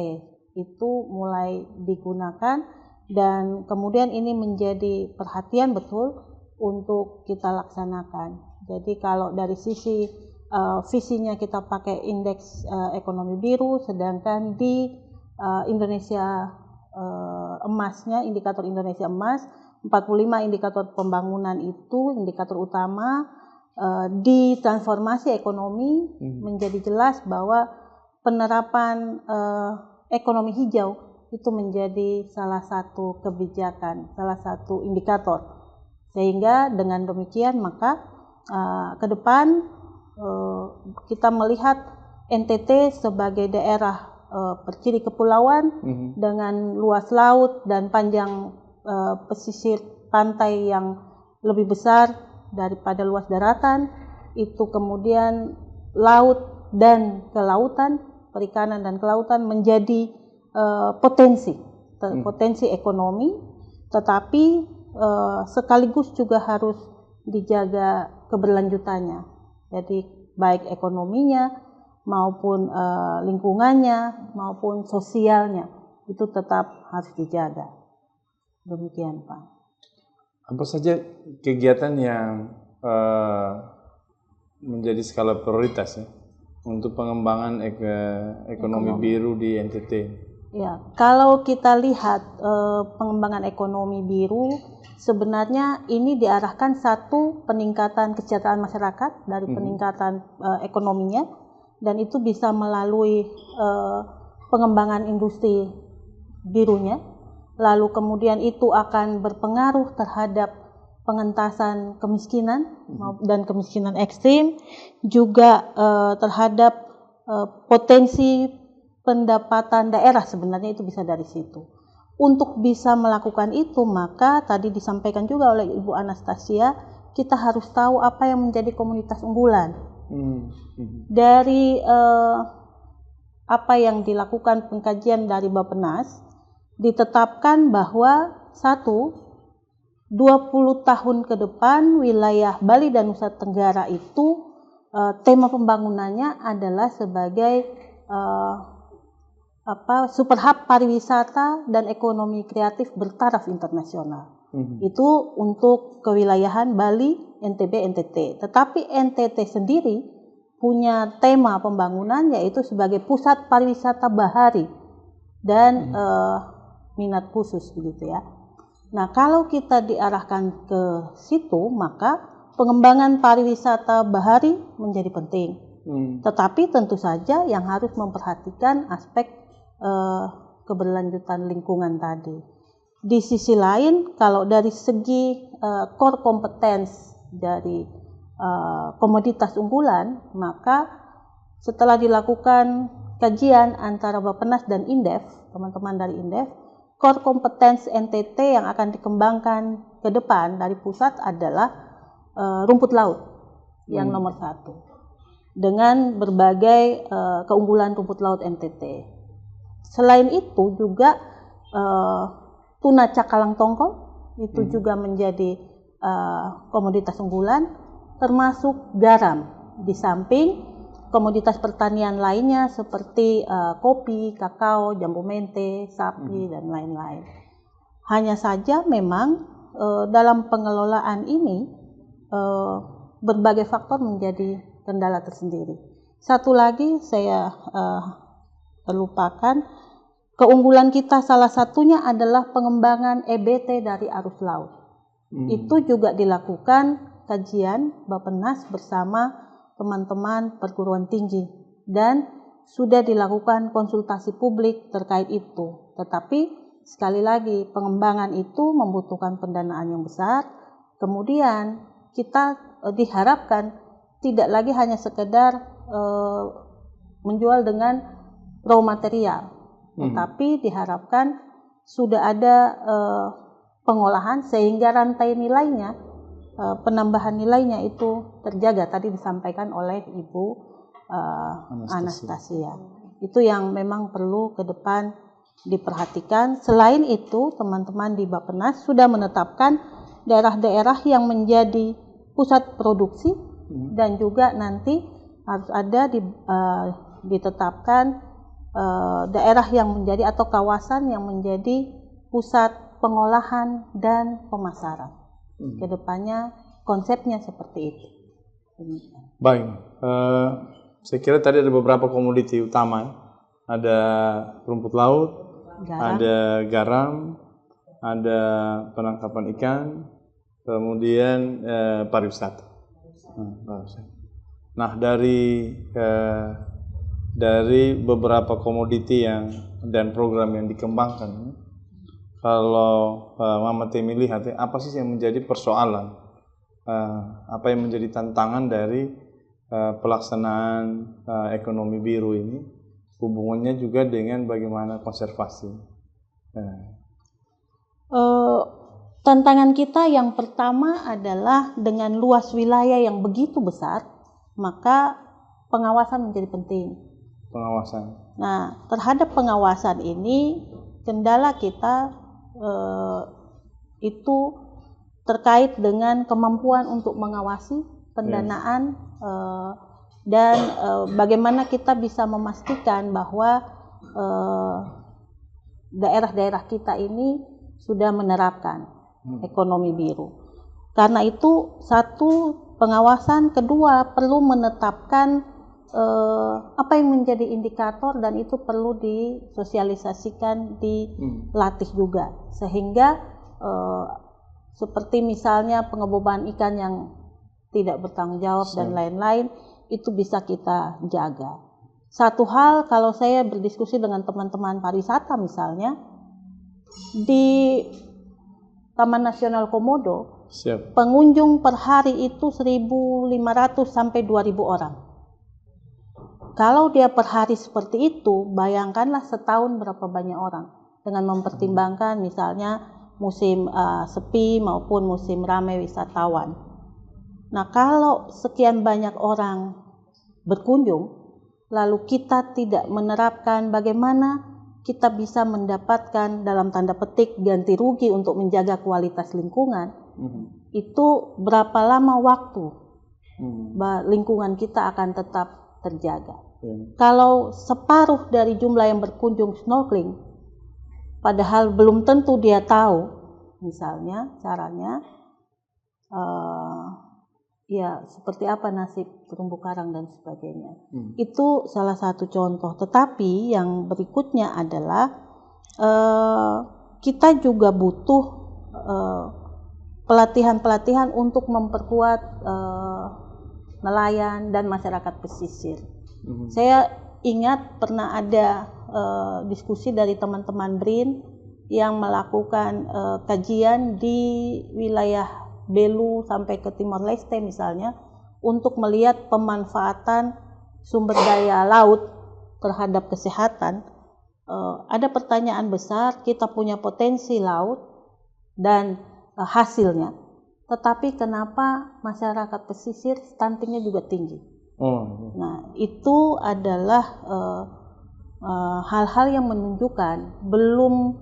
Itu mulai digunakan dan kemudian ini menjadi perhatian betul untuk kita laksanakan. Jadi kalau dari sisi visinya kita pakai indeks ekonomi biru, sedangkan di Indonesia emasnya, indikator Indonesia emas, 45 indikator pembangunan itu indikator utama. Di transformasi ekonomi menjadi jelas bahwa penerapan ekonomi hijau itu menjadi salah satu kebijakan, salah satu indikator. Sehingga dengan demikian maka ke depan kita melihat NTT sebagai daerah berciri kepulauan dengan luas laut dan panjang pesisir pantai yang lebih besar daripada luas daratan, itu kemudian laut dan kelautan, perikanan dan kelautan menjadi potensi ekonomi, tetapi sekaligus juga harus dijaga keberlanjutannya. Jadi baik ekonominya maupun lingkungannya maupun sosialnya itu tetap harus dijaga. Demikian Pak. Apa saja kegiatan yang menjadi skala prioritas ya untuk pengembangan ekonomi biru di NTT? Ya, kalau kita lihat pengembangan ekonomi biru, sebenarnya ini diarahkan satu peningkatan kesejahteraan masyarakat dari peningkatan ekonominya, dan itu bisa melalui pengembangan industri birunya. Lalu kemudian itu akan berpengaruh terhadap pengentasan kemiskinan dan kemiskinan ekstrim, juga terhadap potensi pendapatan daerah, sebenarnya itu bisa dari situ. Untuk bisa melakukan itu, maka tadi disampaikan juga oleh Ibu Anastasia, kita harus tahu apa yang menjadi komunitas unggulan. Dari apa yang dilakukan pengkajian dari Bappenas, ditetapkan bahwa 20 tahun ke depan wilayah Bali dan Nusa Tenggara itu tema pembangunannya adalah sebagai super hub pariwisata dan ekonomi kreatif bertaraf internasional. Itu untuk kewilayahan Bali, NTB, NTT. Tetapi NTT sendiri punya tema pembangunan yaitu sebagai pusat pariwisata bahari dan minat khusus begitu ya. Nah, kalau kita diarahkan ke situ, maka pengembangan pariwisata bahari menjadi penting. Tetapi tentu saja yang harus memperhatikan aspek keberlanjutan lingkungan tadi. Di sisi lain, kalau dari segi core competence dari komoditas unggulan, maka setelah dilakukan kajian antara Bappenas dan Indef, teman-teman dari Indef, core competence NTT yang akan dikembangkan ke depan dari pusat adalah rumput laut yang nomor 1 dengan berbagai keunggulan rumput laut NTT. Selain itu juga tuna cakalang tongkol itu juga menjadi komoditas unggulan, termasuk garam, di samping komoditas pertanian lainnya seperti kopi, kakao, jambu mente, sapi, dan lain-lain. Hanya saja memang dalam pengelolaan ini berbagai faktor menjadi kendala tersendiri. Satu lagi saya terlupakan, keunggulan kita salah satunya adalah pengembangan EBT dari arus laut. Itu juga dilakukan kajian Bappenas bersama teman-teman perguruan tinggi dan sudah dilakukan konsultasi publik terkait itu. Tetapi sekali lagi pengembangan itu membutuhkan pendanaan yang besar. Kemudian kita diharapkan tidak lagi hanya sekedar menjual dengan raw material, tetapi diharapkan sudah ada pengolahan sehingga rantai nilainya, penambahan nilainya itu terjaga. Tadi disampaikan oleh Ibu Anastasia. Itu yang memang perlu ke depan diperhatikan. Selain itu, teman-teman di Bappenas sudah menetapkan daerah-daerah yang menjadi pusat produksi dan juga nanti harus ada ditetapkan daerah yang menjadi atau kawasan yang menjadi pusat pengolahan dan pemasaran. Kedepannya konsepnya seperti itu. Baik, saya kira tadi ada beberapa komoditi utama, ada rumput laut, ada garam, ada penangkapan ikan, kemudian pariwisata. Nah, dari beberapa komoditi dan program yang dikembangkan, kalau Mama Temi lihat apa sih yang menjadi persoalan, apa yang menjadi tantangan dari pelaksanaan ekonomi biru ini, hubungannya juga dengan bagaimana konservasi. Tantangan kita yang pertama adalah dengan luas wilayah yang begitu besar, maka pengawasan menjadi penting. Pengawasan. Nah, terhadap pengawasan ini kendala kita itu terkait dengan kemampuan untuk mengawasi pendanaan dan bagaimana kita bisa memastikan bahwa daerah-daerah kita ini sudah menerapkan ekonomi biru. Karena itu, satu, pengawasan, kedua, perlu menetapkan apa yang menjadi indikator, dan itu perlu disosialisasikan, dilatih juga, sehingga seperti misalnya pengeboban ikan yang tidak bertanggung jawab dan lain-lain itu bisa kita jaga. Satu hal, kalau saya berdiskusi dengan teman-teman pariwisata misalnya di Taman Nasional Komodo, pengunjung per hari itu 1.500 sampai 2.000 orang. Kalau dia per hari seperti itu, bayangkanlah setahun berapa banyak orang, dengan mempertimbangkan misalnya musim sepi maupun musim ramai wisatawan. Nah, kalau sekian banyak orang berkunjung, lalu kita tidak menerapkan bagaimana kita bisa mendapatkan dalam tanda petik ganti rugi untuk menjaga kualitas lingkungan, itu berapa lama waktu lingkungan kita akan tetap terjaga. Kalau separuh dari jumlah yang berkunjung snorkeling, padahal belum tentu dia tahu misalnya caranya, ya seperti apa nasib terumbu karang dan sebagainya. Itu salah satu contoh. Tetapi yang berikutnya adalah kita juga butuh pelatihan-pelatihan untuk memperkuat nelayan dan masyarakat pesisir. Saya ingat pernah ada diskusi dari teman-teman BRIN yang melakukan kajian di wilayah Belu sampai ke Timor Leste misalnya, untuk melihat pemanfaatan sumber daya laut terhadap kesehatan. Ada pertanyaan besar, kita punya potensi laut dan hasilnya, tetapi kenapa masyarakat pesisir stuntingnya juga tinggi? Nah, itu adalah hal-hal yang menunjukkan belum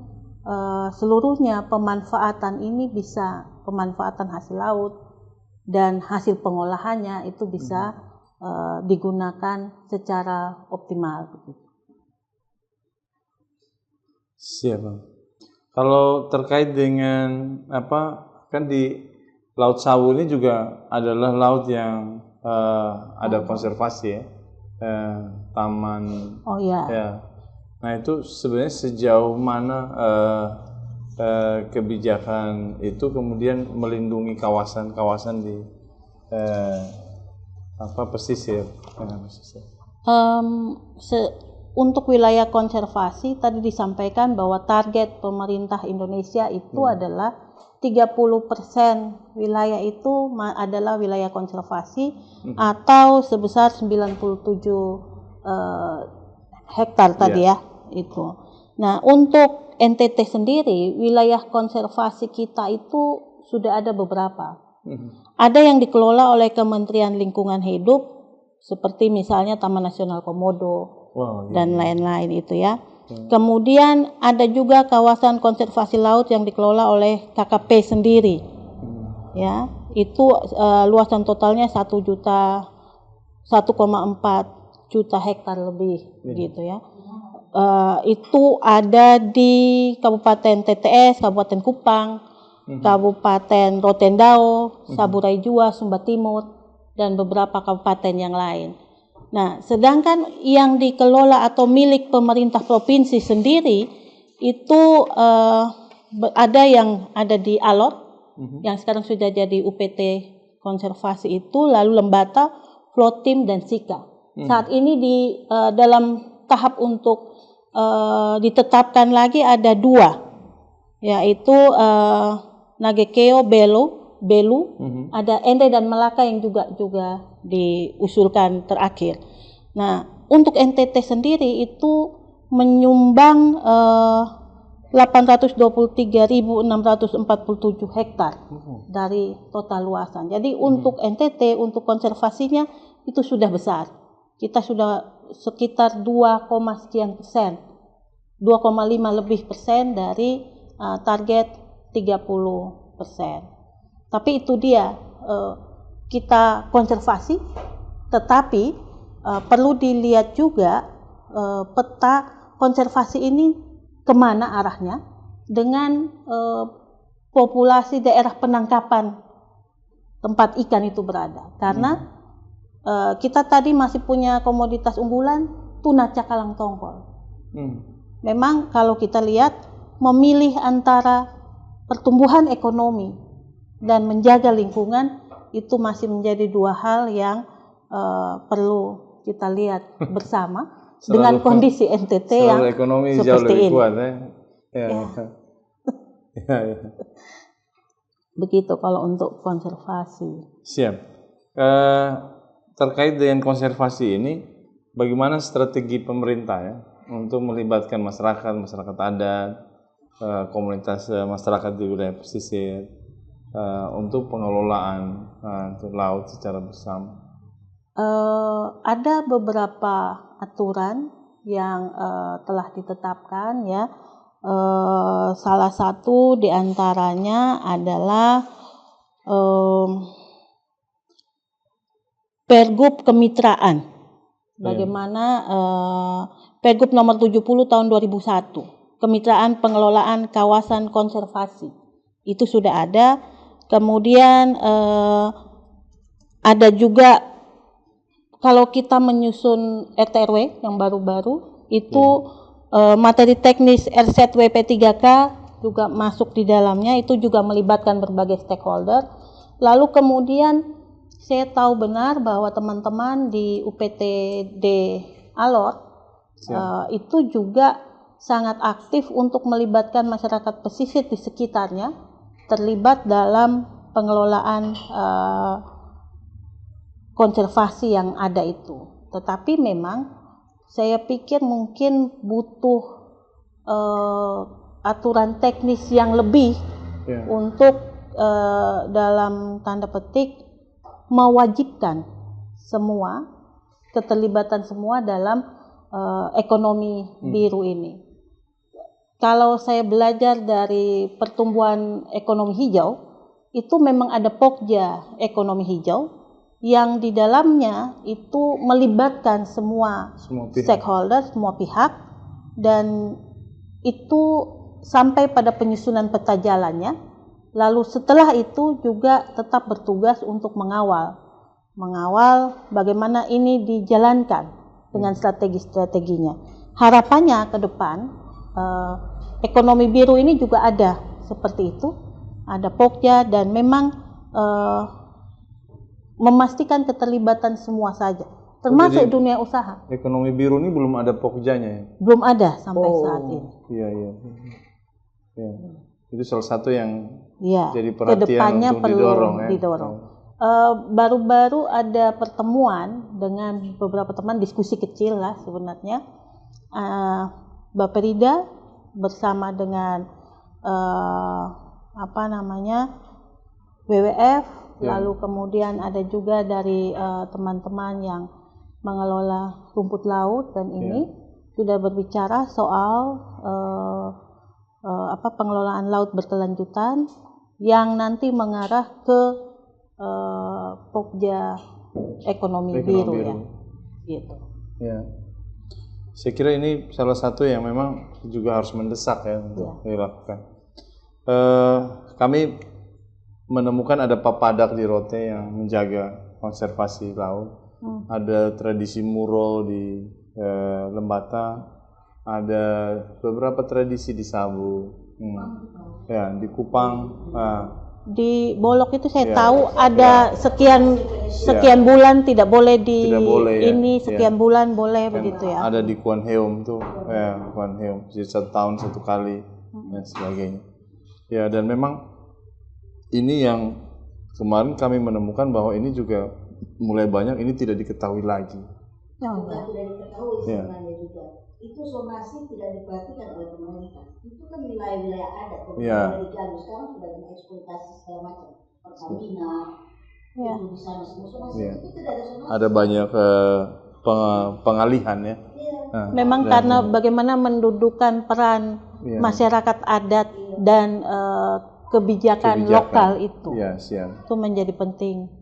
seluruhnya pemanfaatan ini bisa, pemanfaatan hasil laut dan hasil pengolahannya itu bisa digunakan secara optimal. Siap, Bang. Kalau terkait dengan kan di Laut Sawu ini juga adalah laut yang ada konservasi ya, taman. Ya. Nah, itu sebenarnya sejauh mana kebijakan itu kemudian melindungi kawasan-kawasan di pesisir. Untuk wilayah konservasi tadi disampaikan bahwa target pemerintah Indonesia itu adalah 30% wilayah itu adalah wilayah konservasi atau sebesar 97 hektar tadi ya itu. Nah, untuk NTT sendiri wilayah konservasi kita itu sudah ada beberapa. Ada yang dikelola oleh Kementerian Lingkungan Hidup seperti misalnya Taman Nasional Komodo dan lain-lain itu ya. Kemudian ada juga kawasan konservasi laut yang dikelola oleh KKP sendiri, ya itu luasan totalnya 1,4 juta hektar lebih, gitu ya. Itu ada di Kabupaten TTS, Kabupaten Kupang, Kabupaten Rotendao, Saburai Jua, Sumba Timur, dan beberapa kabupaten yang lain. Nah, sedangkan yang dikelola atau milik pemerintah provinsi sendiri itu ada yang ada di Alor, yang sekarang sudah jadi UPT konservasi itu, lalu Lembata, Flotim, dan Sika. Saat ini di dalam tahap untuk ditetapkan lagi ada 2, yaitu Nagekeo, Belu, ada Ende dan Melaka yang juga diusulkan terakhir. Nah, untuk NTT sendiri itu menyumbang 823.647 hektar dari total luasan. Jadi untuk NTT, untuk konservasinya itu sudah besar. Kita sudah sekitar 2, sekian persen, 2,5 lebih persen dari target 30%. Tapi itu dia, kita konservasi, tetapi perlu dilihat juga peta konservasi ini kemana arahnya dengan populasi daerah penangkapan tempat ikan itu berada. Karena kita tadi masih punya komoditas unggulan tuna cakalang tongkol. Memang kalau kita lihat memilih antara pertumbuhan ekonomi dan menjaga lingkungan itu masih menjadi dua hal yang perlu kita lihat bersama dengan kondisi NTT yang ekonomi jauh seperti lebih ini. kuat ya. Begitu kalau untuk konservasi. Siap. Terkait dengan konservasi ini, bagaimana strategi pemerintah ya untuk melibatkan masyarakat adat, komunitas masyarakat di wilayah pesisir untuk pengelolaan laut secara bersama? Ada beberapa aturan yang telah ditetapkan ya. Salah satu diantaranya adalah Pergub Kemitraan. Bagaimana Pergub nomor 70 tahun 2001, Kemitraan Pengelolaan Kawasan Konservasi. Itu sudah ada. Kemudian ada juga kalau kita menyusun RT/RW yang baru-baru itu materi teknis RZWP 3K juga masuk di dalamnya, itu juga melibatkan berbagai stakeholder. Lalu kemudian saya tahu benar bahwa teman-teman di UPTD Alor itu juga sangat aktif untuk melibatkan masyarakat pesisir di sekitarnya terlibat dalam pengelolaan konservasi yang ada itu. Tetapi memang saya pikir mungkin butuh aturan teknis yang lebih untuk dalam tanda petik mewajibkan semua keterlibatan semua dalam ekonomi biru ini. Kalau saya belajar dari pertumbuhan ekonomi hijau, itu memang ada Pokja ekonomi hijau yang di dalamnya itu melibatkan semua stakeholder, semua pihak, dan itu sampai pada penyusunan peta jalannya. Lalu setelah itu juga tetap bertugas untuk mengawal bagaimana ini dijalankan dengan strategi-strateginya. Harapannya ke depan ekonomi biru ini juga ada seperti itu, ada Pokja, dan memang memastikan keterlibatan semua saja, termasuk dunia usaha. Ekonomi biru ini belum ada Pokjanya ya? Belum ada sampai saat ini. Iya. Itu salah satu yang jadi perhatian kedepannya untuk perlu didorong. Baru-baru ada pertemuan dengan beberapa teman, diskusi kecil lah sebenarnya. Baperida bersama dengan WWF, lalu kemudian ada juga dari teman-teman yang mengelola rumput laut, dan ini sudah berbicara soal pengelolaan laut berkelanjutan yang nanti mengarah ke Pokja ekonomi biru ya. Gitu. Ya. Saya kira ini salah satu yang memang juga harus mendesak ya untuk dilakukan. Kami menemukan ada papadak di Rote yang menjaga konservasi laut. Ada tradisi muro di Lembata, ada beberapa tradisi di Sabu, di Kupang. Di Bolok itu saya tahu ada sekian bulan tidak boleh sekian bulan boleh begitu ya. Ada di Kuan Heum tuh, Kuan Heum, jadi 1 tahun 1 kali dan sebagainya. Ya, dan memang ini yang kemarin kami menemukan bahwa ini juga mulai banyak ini tidak diketahui lagi. Tidak diketahui sebenarnya juga. Itu zonasi tidak diperhatikan oleh pemerintah. Itu kan wilayah-wilayah adat yang diganggu. Sekarang sudah eksploitasi segala macam. Pertamina, itu di sana semua zonasi. Itu tidak ada zonasi. Ada banyak pengalihan ya. Memang karena bagaimana mendudukan peran masyarakat adat dan kebijakan lokal itu. Itu menjadi penting.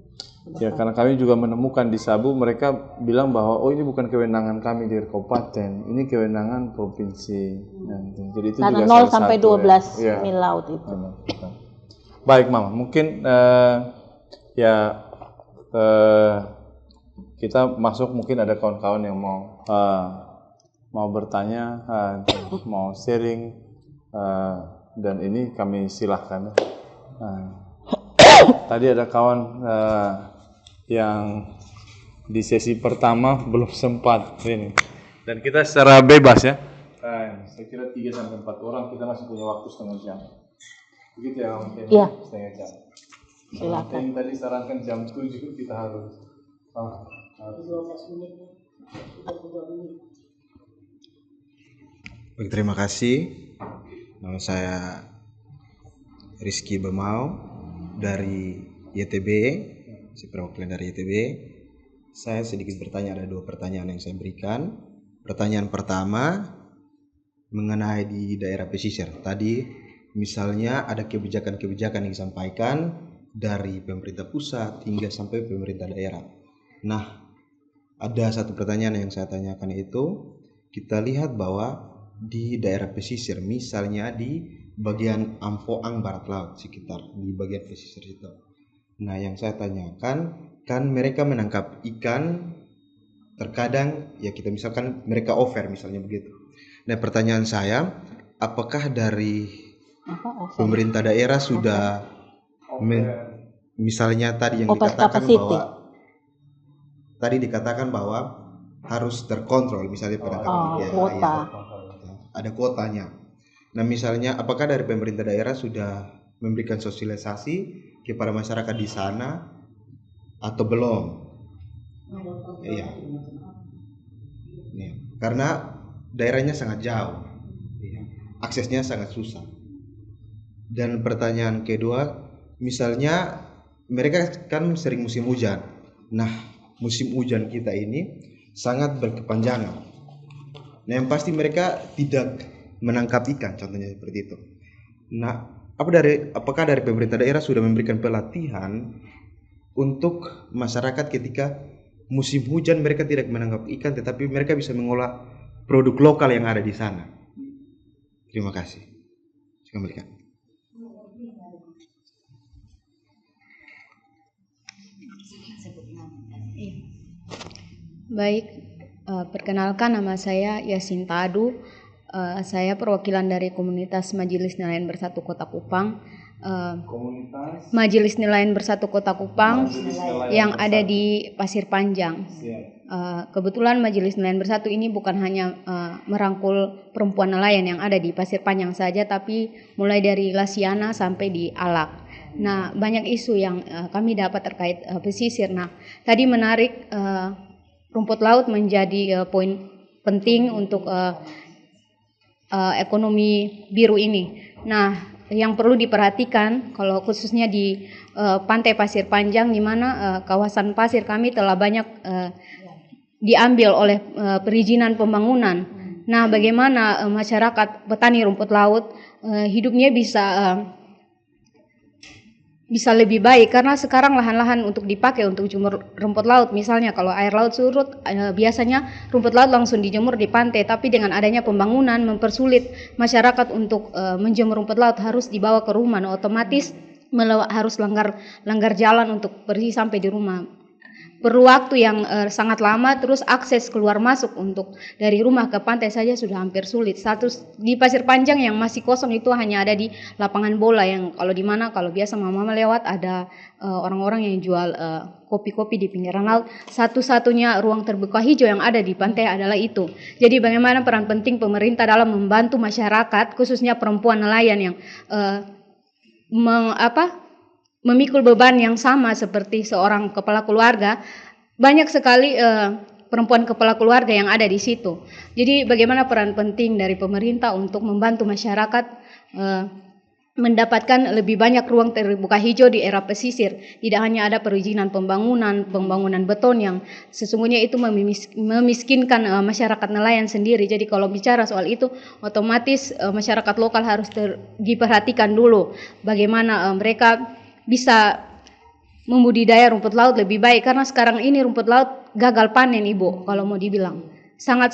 Ya, karena kami juga menemukan di Sabu, mereka bilang bahwa ini bukan kewenangan kami di kabupaten, ini kewenangan provinsi. Jadi itu karena juga 0 sampai 12 mil laut itu. Baik, Mama, mungkin kita masuk, mungkin ada kawan-kawan yang mau bertanya, mau sharing, dan ini kami silahkan. Tadi ada kawan yang di sesi pertama belum sempat ini, dan kita secara bebas ya. Saya kira 3-4 orang, kita masih punya waktu setengah jam. Begitu ya, mungkin Iya. setengah jam. Silakan. Yang tadi sarankan jam 7 kita harus. 12 menit, 32 menit. Baik, terima kasih. Nama saya Rizky Bemau dari YTB, si perwakilan dari YTB. Saya sedikit bertanya, ada 2 pertanyaan yang saya berikan. Pertanyaan pertama mengenai di daerah pesisir. Tadi misalnya ada kebijakan-kebijakan yang disampaikan dari pemerintah pusat hingga sampai pemerintah daerah. Nah, ada satu pertanyaan yang saya tanyakan itu, kita lihat bahwa di daerah pesisir, misalnya di bagian Ampoang Barat Laut, sekitar di bagian pesisir itu. Nah, yang saya tanyakan, kan mereka menangkap ikan, terkadang ya kita misalkan mereka offer misalnya begitu. Nah, pertanyaan saya, apakah dari pemerintah daerah sudah misalnya tadi yang dikatakan bahwa harus terkontrol, misalnya penangkapan ikan, kuota. ada kuotanya. Nah, misalnya apakah dari pemerintah daerah sudah memberikan sosialisasi kepada masyarakat di sana atau belum? Iya. Karena daerahnya sangat jauh, aksesnya sangat susah. Dan pertanyaan kedua, misalnya mereka kan sering musim hujan. Nah, musim hujan kita ini sangat berkepanjangan. Nah, yang pasti mereka tidak menangkap ikan, contohnya seperti itu. Nah, apakah dari pemerintah daerah sudah memberikan pelatihan untuk masyarakat ketika musim hujan mereka tidak menangkap ikan, tetapi mereka bisa mengolah produk lokal yang ada di sana? Terima kasih. Saya kembalikan. Baik, perkenalkan nama saya Yasinta Adu. Saya perwakilan dari komunitas Majelis Nelayan Bersatu Kota Kupang. Majelis Nelayan Bersatu Kota Kupang yang ada di Pasir Panjang. Kebetulan Majelis Nelayan Bersatu ini bukan hanya merangkul perempuan nelayan yang ada di Pasir Panjang saja, tapi mulai dari Lasiana sampai di Alak. Nah, banyak isu yang kami dapat terkait pesisir. Nah, tadi menarik, rumput laut menjadi poin penting untuk ekonomi biru ini. Nah, yang perlu diperhatikan kalau khususnya di pantai Pasir Panjang, di mana kawasan pasir kami telah banyak diambil oleh perizinan pembangunan. Nah, bagaimana masyarakat petani rumput laut hidupnya bisa lebih baik, karena sekarang lahan-lahan untuk dipakai untuk jemur rumput laut, misalnya kalau air laut surut, biasanya rumput laut langsung dijemur di pantai, tapi dengan adanya pembangunan mempersulit masyarakat untuk menjemur rumput laut, harus dibawa ke rumah. Nah, otomatis harus langgar jalan untuk pergi sampai di rumah. Perlu waktu yang sangat lama, terus akses keluar masuk untuk dari rumah ke pantai saja sudah hampir sulit. Di Pasir Panjang yang masih kosong itu hanya ada di lapangan bola, yang kalau di mana kalau biasa mama lewat ada orang-orang yang jual kopi-kopi di pinggiran laut. Satu-satunya ruang terbuka hijau yang ada di pantai adalah itu. Jadi bagaimana peran penting pemerintah dalam membantu masyarakat, khususnya perempuan nelayan yang memikul beban yang sama seperti seorang kepala keluarga. Banyak sekali perempuan kepala keluarga yang ada di situ. Jadi bagaimana peran penting dari pemerintah untuk membantu masyarakat mendapatkan lebih banyak ruang terbuka hijau di era pesisir. Tidak hanya ada perizinan pembangunan beton yang sesungguhnya itu memiskinkan masyarakat nelayan sendiri. Jadi kalau bicara soal itu, otomatis masyarakat lokal harus diperhatikan dulu bagaimana mereka bisa membudidaya rumput laut lebih baik, karena sekarang ini rumput laut gagal panen, Ibu, kalau mau dibilang sangat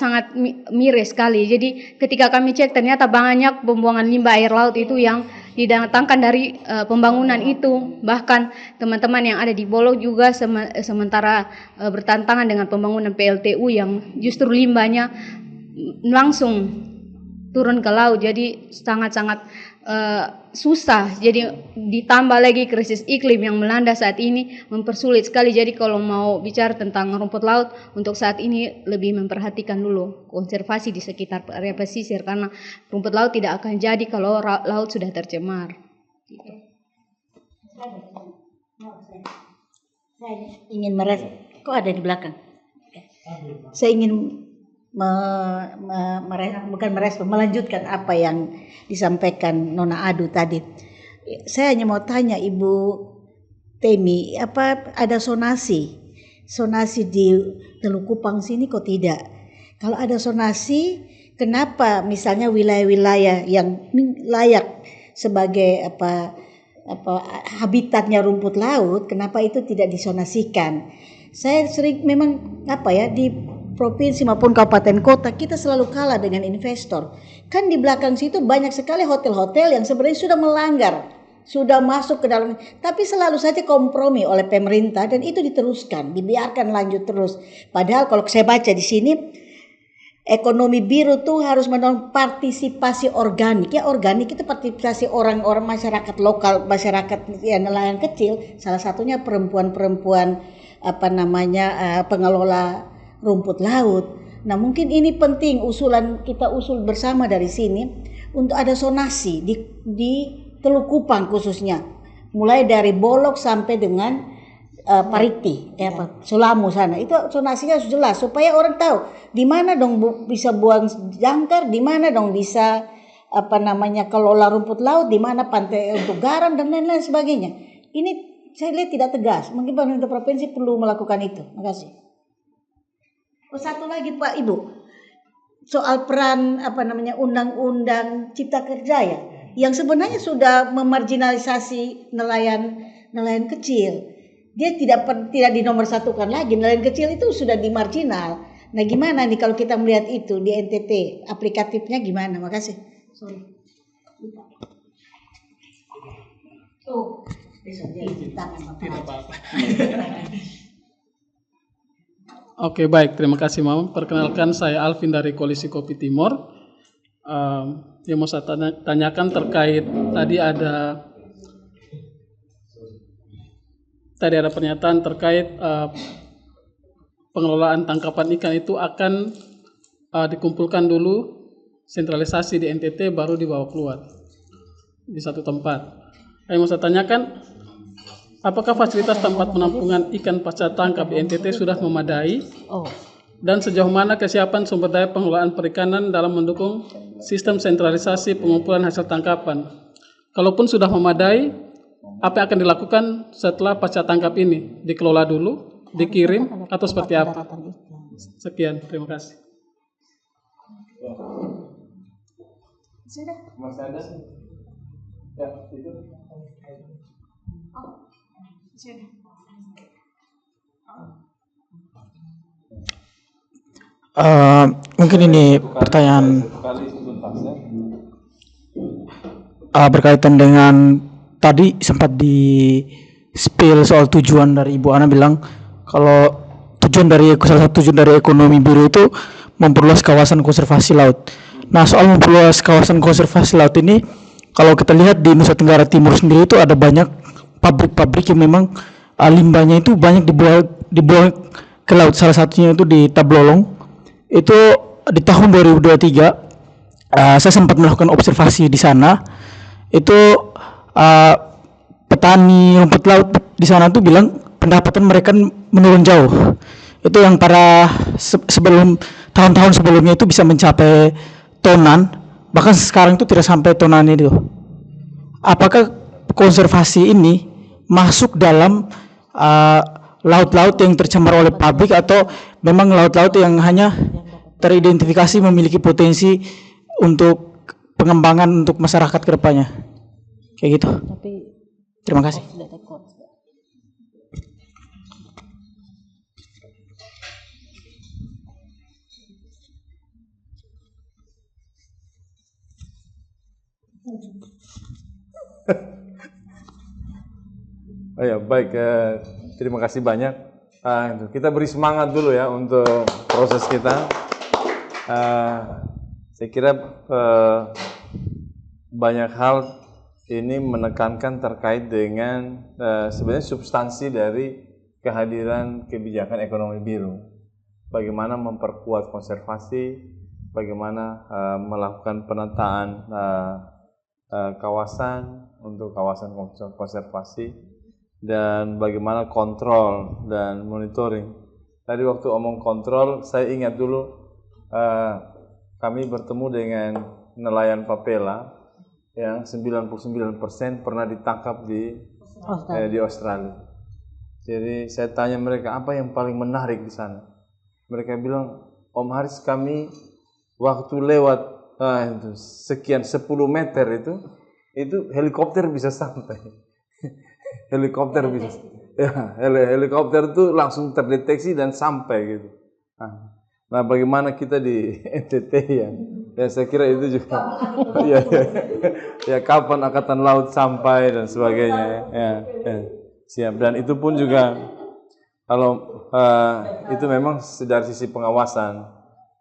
miris sekali. Jadi ketika kami cek, ternyata banyak pembuangan limbah air laut itu yang didatangkan dari pembangunan itu. Bahkan teman-teman yang ada di Bolok juga sementara bertantangan dengan pembangunan PLTU yang justru limbahnya langsung turun ke laut, jadi sangat-sangat susah. Jadi ditambah lagi krisis iklim yang melanda saat ini mempersulit sekali. Jadi kalau mau bicara tentang rumput laut untuk saat ini lebih memperhatikan dulu konservasi di sekitar area pesisir, karena rumput laut tidak akan jadi kalau laut sudah tercemar. Gitu. Saya ingin kok ada di belakang? Saya ingin melanjutkan apa yang disampaikan Nona Adu tadi. Saya hanya mau tanya Ibu Temi, apa ada sonasi di Teluk Kupang sini kok tidak? Kalau ada sonasi, kenapa misalnya wilayah-wilayah yang layak sebagai habitatnya rumput laut, kenapa itu tidak disonasikan? Saya sering memang di provinsi maupun kabupaten kota kita selalu kalah dengan investor. Kan di belakang situ banyak sekali hotel-hotel yang sebenarnya sudah melanggar, sudah masuk ke dalam, tapi selalu saja kompromi oleh pemerintah dan itu diteruskan, dibiarkan lanjut terus. Padahal kalau saya baca di sini ekonomi biru tuh harus mendorong partisipasi organik. Ya organik itu partisipasi orang-orang masyarakat lokal, masyarakat yang nelayan kecil, salah satunya perempuan-perempuan pengelola rumput laut. Nah mungkin ini penting kita usul bersama dari sini untuk ada sonasi di Teluk Kupang khususnya, mulai dari Bolok sampai dengan Pariti, Sulamu sana. Itu sonasinya harus jelas supaya orang tahu di mana dong bisa buang jangkar, di mana dong bisa kelola rumput laut, di mana pantai untuk garam dan lain-lain sebagainya. Ini saya lihat tidak tegas. Mungkin pemerintah provinsi perlu melakukan itu. Terima kasih. Satu lagi Pak Ibu, soal peran undang-undang Cipta Kerja ya, yang sebenarnya sudah memarginalisasi nelayan kecil. Dia tidak dinomorsatukan lagi, nelayan kecil itu sudah dimarginal. Nah gimana nih kalau kita melihat itu di NTT, aplikatifnya gimana? Makasih. Sorry. Besok jadi tangan Bapak. Oke, baik, terima kasih Mama. Perkenalkan saya Alvin dari Koalisi Kopi Timur. Yang mau saya tanyakan terkait tadi ada pernyataan terkait pengelolaan tangkapan ikan itu akan dikumpulkan dulu, sentralisasi di NTT baru dibawa keluar di satu tempat. Yang mau saya tanyakan, apakah fasilitas tempat penampungan ikan pasca tangkap di NTT sudah memadai? Dan sejauh mana kesiapan sumber daya pengelolaan perikanan dalam mendukung sistem sentralisasi pengumpulan hasil tangkapan? Kalaupun sudah memadai, apa yang akan dilakukan setelah pasca tangkap ini? Dikelola dulu, dikirim, atau seperti apa? Sekian, terima kasih. Sudah. Mas ada? Ya, itu. Mungkin ini pertanyaan berkaitan dengan tadi sempat di spill soal tujuan dari Ibu Ana bilang kalau salah satu tujuan dari ekonomi biru itu memperluas kawasan konservasi laut. Nah soal memperluas kawasan konservasi laut ini, kalau kita lihat di Nusa Tenggara Timur sendiri itu ada banyak pabrik-pabrik yang memang limbahnya itu banyak dibuang ke laut. Salah satunya itu di Tablolong. Itu di tahun 2023 saya sempat melakukan observasi di sana. Itu petani rumput laut di sana tuh bilang pendapatan mereka menurun jauh. Itu yang sebelum tahun-tahun sebelumnya itu bisa mencapai tonan, bahkan sekarang itu tidak sampai tonan itu. Apakah konservasi ini masuk dalam laut-laut yang tercemar oleh pabrik, atau memang laut-laut yang hanya teridentifikasi memiliki potensi untuk pengembangan untuk masyarakat ke depannya? Kayak gitu. Terima kasih. Oh ya, baik. Terima kasih banyak. Kita beri semangat dulu ya untuk proses kita. Saya kira banyak hal ini menekankan terkait dengan sebenarnya substansi dari kehadiran kebijakan ekonomi biru. Bagaimana memperkuat konservasi, bagaimana melakukan penataan kawasan untuk kawasan konservasi, dan bagaimana kontrol dan monitoring. Tadi waktu omong kontrol, saya ingat dulu kami bertemu dengan nelayan Papela yang 99% pernah ditangkap di Australia. Jadi saya tanya mereka, apa yang paling menarik di sana? Mereka bilang, Om Haris, kami waktu lewat itu, sekian 10 meter itu helikopter bisa sampai. Helikopter bisa, ya, helikopter itu langsung terdeteksi dan sampai gitu. Nah, bagaimana kita di NTT ya saya kira itu juga ya kapan Angkatan Laut sampai dan sebagainya ya. Siap. Dan itu pun juga kalau itu memang dari sisi pengawasan,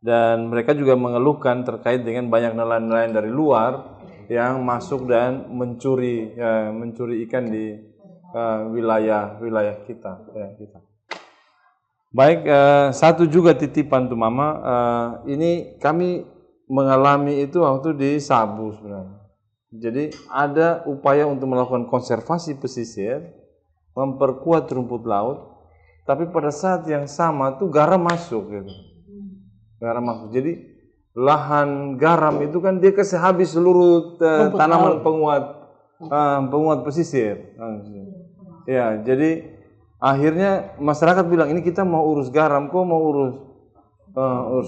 dan mereka juga mengeluhkan terkait dengan banyak nelayan-nelayan dari luar yang masuk dan mencuri ikan di wilayah kita. Baik, satu juga titipan tuh Mama, ini kami mengalami itu waktu di Sabu sebenarnya. Jadi ada upaya untuk melakukan konservasi pesisir, memperkuat rumput laut, tapi pada saat yang sama tuh garam masuk gitu. Garam masuk. Jadi lahan garam itu kan dia kasih habis seluruh tanaman penguat pesisir. Ya, jadi akhirnya masyarakat bilang, ini kita mau urus garam, kok mau urus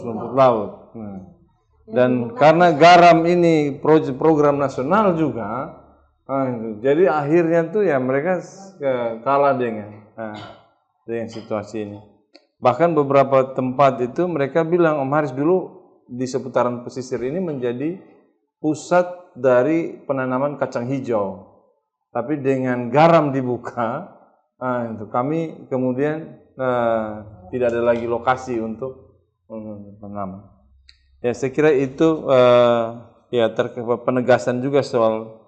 rumput laut. Dan karena garam ini program nasional juga, jadi akhirnya tuh ya mereka kalah dengan situasi ini. Bahkan beberapa tempat itu mereka bilang, Om Haris, dulu di seputaran pesisir ini menjadi pusat dari penanaman kacang hijau. Tapi dengan garam dibuka, itu kami kemudian tidak ada lagi lokasi untuk menanam. Ya, saya kira itu ya penegasan juga soal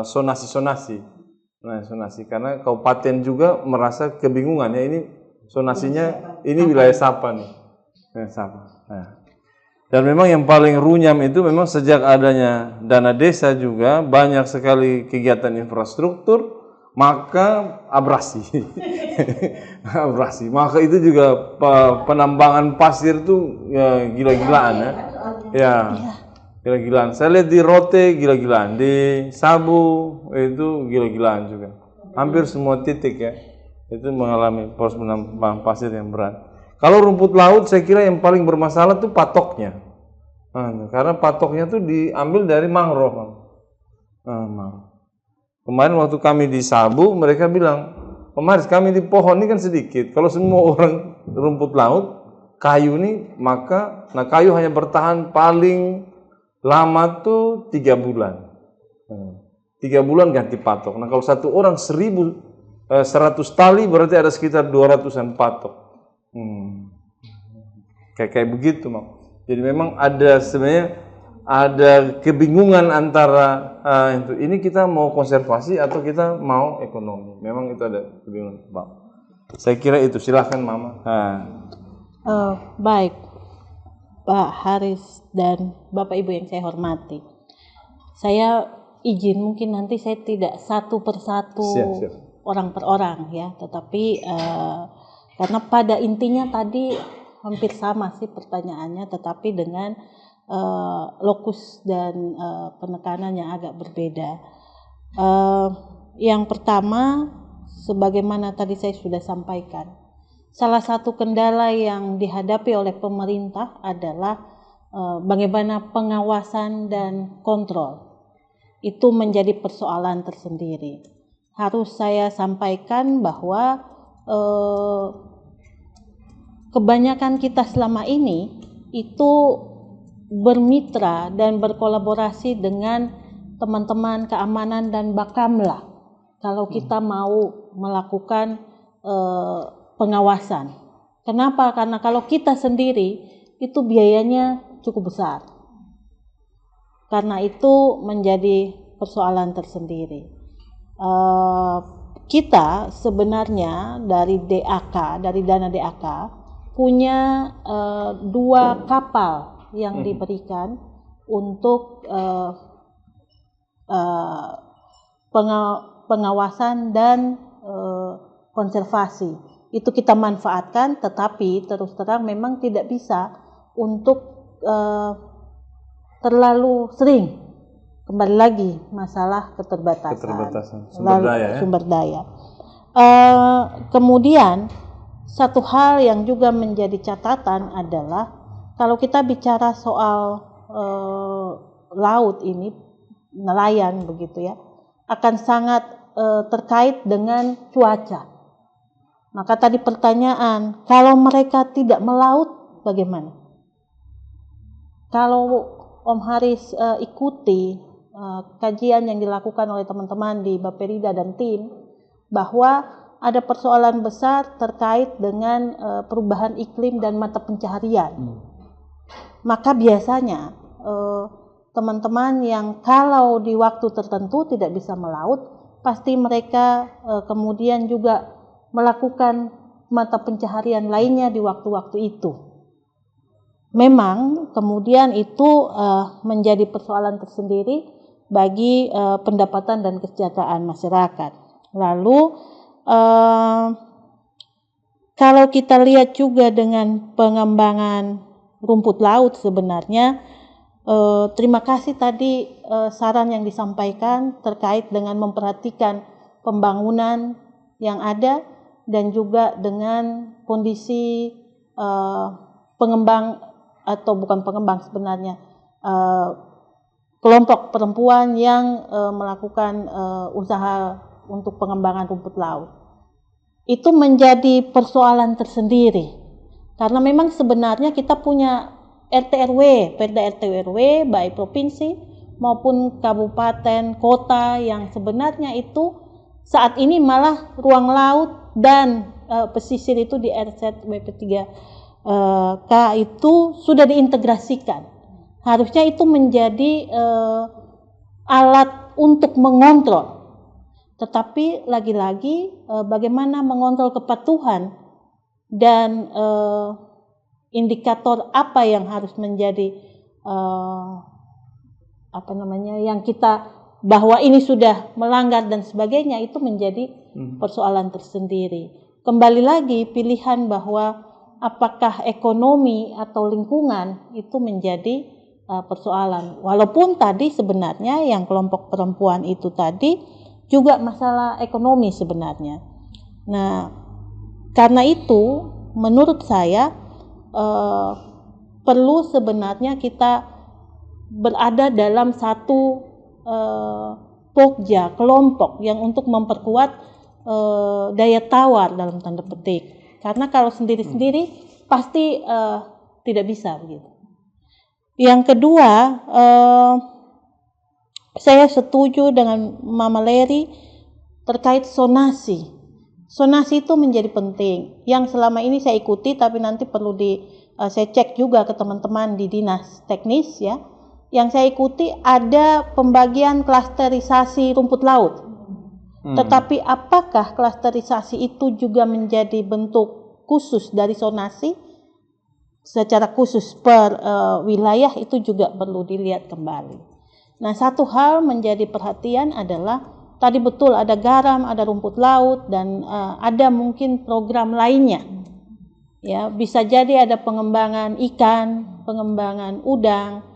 sonasi karena kabupaten juga merasa kebingungan ya, ini sonasinya ini wilayah siapa nih? Dan memang yang paling runyam itu memang sejak adanya dana desa juga banyak sekali kegiatan infrastruktur, maka abrasi. Maka itu juga penambangan pasir tuh ya gila-gilaan ya. Ya, gila-gilaan. Saya lihat di Rote gila-gilaan, di Sabu itu gila-gilaan juga. Hampir semua titik ya itu mengalami proses penambangan pasir yang berat. Kalau rumput laut saya kira yang paling bermasalah tuh patoknya. Karena patoknya tuh diambil dari mangrove. Kemarin waktu kami di Sabu, mereka bilang, Om Haris, kami di pohon ini kan sedikit. Kalau semua orang rumput laut, kayu ini, maka kayu hanya bertahan paling lama tuh 3 bulan. 3 bulan ganti patok. Nah kalau satu orang 1.100 tali berarti ada sekitar 200-an patok. Kayak begitu, Mak. Jadi memang ada sebenarnya ada kebingungan antara ini kita mau konservasi atau kita mau ekonomi. Memang itu ada kebingungan, Pak. Saya kira itu. Silahkan Mama. Baik, Pak Haris dan Bapak Ibu yang saya hormati. Saya izin mungkin nanti saya tidak satu persatu orang per orang ya, tetapi karena pada intinya tadi hampir sama sih pertanyaannya, tetapi dengan lokus dan penekanan yang agak berbeda. Yang pertama, sebagaimana tadi saya sudah sampaikan, salah satu kendala yang dihadapi oleh pemerintah adalah bagaimana pengawasan dan kontrol. Itu menjadi persoalan tersendiri. Harus saya sampaikan bahwa kebanyakan kita selama ini itu bermitra dan berkolaborasi dengan teman-teman keamanan dan Bakamla kalau kita mau melakukan pengawasan. Kenapa? Karena kalau kita sendiri itu biayanya cukup besar. Karena itu menjadi persoalan tersendiri. Kita sebenarnya dari DAK, dari dana DAK, punya 2 kapal yang diberikan untuk pengawasan dan konservasi. Itu kita manfaatkan, tetapi terus terang memang tidak bisa untuk terlalu sering. Kembali lagi masalah keterbatasan sumber daya. Kemudian satu hal yang juga menjadi catatan adalah kalau kita bicara soal laut ini, nelayan begitu ya, akan sangat terkait dengan cuaca. Maka tadi pertanyaan, kalau mereka tidak melaut bagaimana? Kalau Om Haris ikuti kajian yang dilakukan oleh teman-teman di Baperida dan tim, bahwa ada persoalan besar terkait dengan perubahan iklim dan mata pencaharian. Maka biasanya teman-teman yang kalau di waktu tertentu tidak bisa melaut, pasti mereka kemudian juga melakukan mata pencaharian lainnya di waktu-waktu itu. Memang kemudian itu menjadi persoalan tersendiri bagi pendapatan dan kesejahteraan masyarakat. Lalu kalau kita lihat juga dengan pengembangan rumput laut sebenarnya, terima kasih tadi saran yang disampaikan terkait dengan memperhatikan pembangunan yang ada dan juga dengan kondisi pengembang atau bukan pengembang sebenarnya, kelompok perempuan yang melakukan usaha untuk pengembangan rumput laut. Itu menjadi persoalan tersendiri karena memang sebenarnya kita punya RT/RW, Perda RT/RW baik provinsi maupun kabupaten kota yang sebenarnya itu saat ini malah ruang laut dan pesisir itu di RZWP3K itu sudah diintegrasikan. Harusnya itu menjadi alat untuk mengontrol. Tetapi lagi-lagi bagaimana mengontrol kepatuhan dan indikator apa yang harus menjadi yang kita bahwa ini sudah melanggar dan sebagainya, itu menjadi persoalan tersendiri. Kembali lagi pilihan bahwa apakah ekonomi atau lingkungan itu menjadi persoalan. Walaupun tadi sebenarnya yang kelompok perempuan itu tadi juga masalah ekonomi sebenarnya. Nah, karena itu menurut saya perlu sebenarnya kita berada dalam satu pokja, kelompok yang untuk memperkuat daya tawar dalam tanda petik. Karena kalau sendiri-sendiri pasti tidak bisa begitu. Yang kedua, saya setuju dengan Mama Leri terkait sonasi. Sonasi itu menjadi penting. Yang selama ini saya ikuti, tapi nanti perlu saya cek juga ke teman-teman di dinas teknis ya. Yang saya ikuti ada pembagian klasterisasi rumput laut. Tetapi apakah klasterisasi itu juga menjadi bentuk khusus dari sonasi? Secara khusus per wilayah itu juga perlu dilihat kembali. Nah, satu hal menjadi perhatian adalah tadi betul ada garam, ada rumput laut, dan ada mungkin program lainnya. Ya, bisa jadi ada pengembangan ikan, pengembangan udang,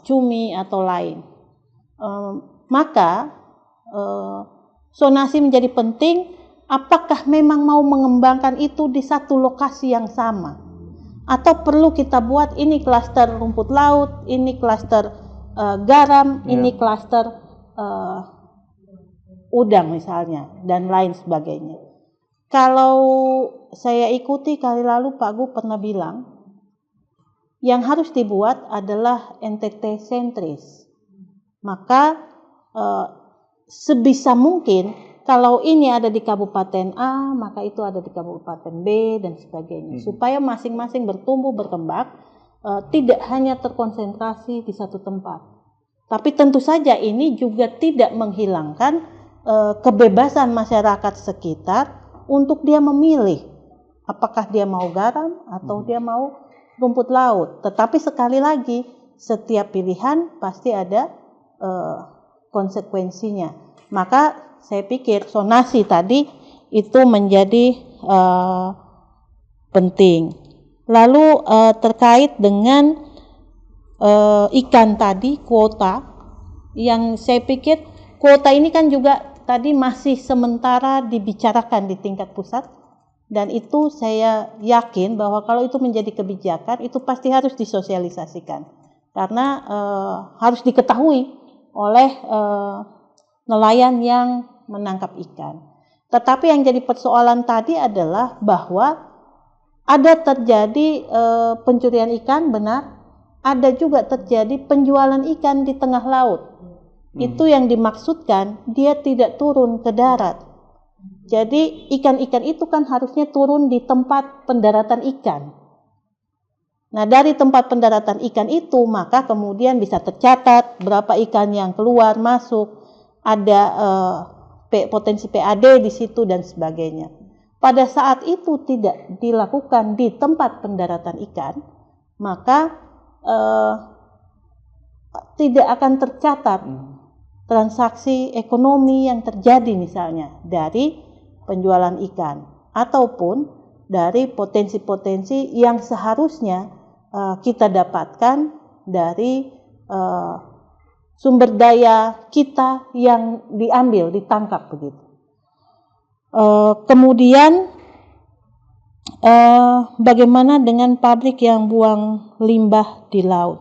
cumi atau lain. Maka sonasi menjadi penting. Apakah memang mau mengembangkan itu di satu lokasi yang sama? Atau perlu kita buat ini klaster rumput laut, ini klaster garam, ini klaster udang misalnya, dan lain sebagainya. Kalau saya ikuti kali lalu Pak Gu pernah bilang, yang harus dibuat adalah NTT sentris. Maka sebisa mungkin kalau ini ada di Kabupaten A, maka itu ada di Kabupaten B dan sebagainya, supaya masing-masing bertumbuh berkembang, tidak hanya terkonsentrasi di satu tempat. Tapi tentu saja ini juga tidak menghilangkan kebebasan masyarakat sekitar untuk dia memilih apakah dia mau garam atau dia mau rumput laut. Tetapi sekali lagi, setiap pilihan pasti ada konsekuensinya. Maka saya pikir zonasi tadi itu menjadi penting. Lalu terkait dengan ikan tadi, kuota, yang saya pikir kuota ini kan juga tadi masih sementara dibicarakan di tingkat pusat, dan itu saya yakin bahwa kalau itu menjadi kebijakan itu pasti harus disosialisasikan, karena harus diketahui oleh nelayan yang menangkap ikan. Tetapi yang jadi persoalan tadi adalah bahwa ada terjadi pencurian ikan, benar, ada juga terjadi penjualan ikan di tengah laut. Itu yang dimaksudkan, dia tidak turun ke darat. Jadi ikan-ikan itu kan harusnya turun di tempat pendaratan ikan. Nah, dari tempat pendaratan ikan itu maka kemudian bisa tercatat berapa ikan yang keluar masuk, ada potensi PAD di situ dan sebagainya. Pada saat itu tidak dilakukan di tempat pendaratan ikan, maka tidak akan tercatat transaksi ekonomi yang terjadi misalnya dari penjualan ikan ataupun dari potensi-potensi yang seharusnya kita dapatkan dari sumber daya kita yang diambil, ditangkap begitu. Kemudian bagaimana dengan pabrik yang buang limbah di laut?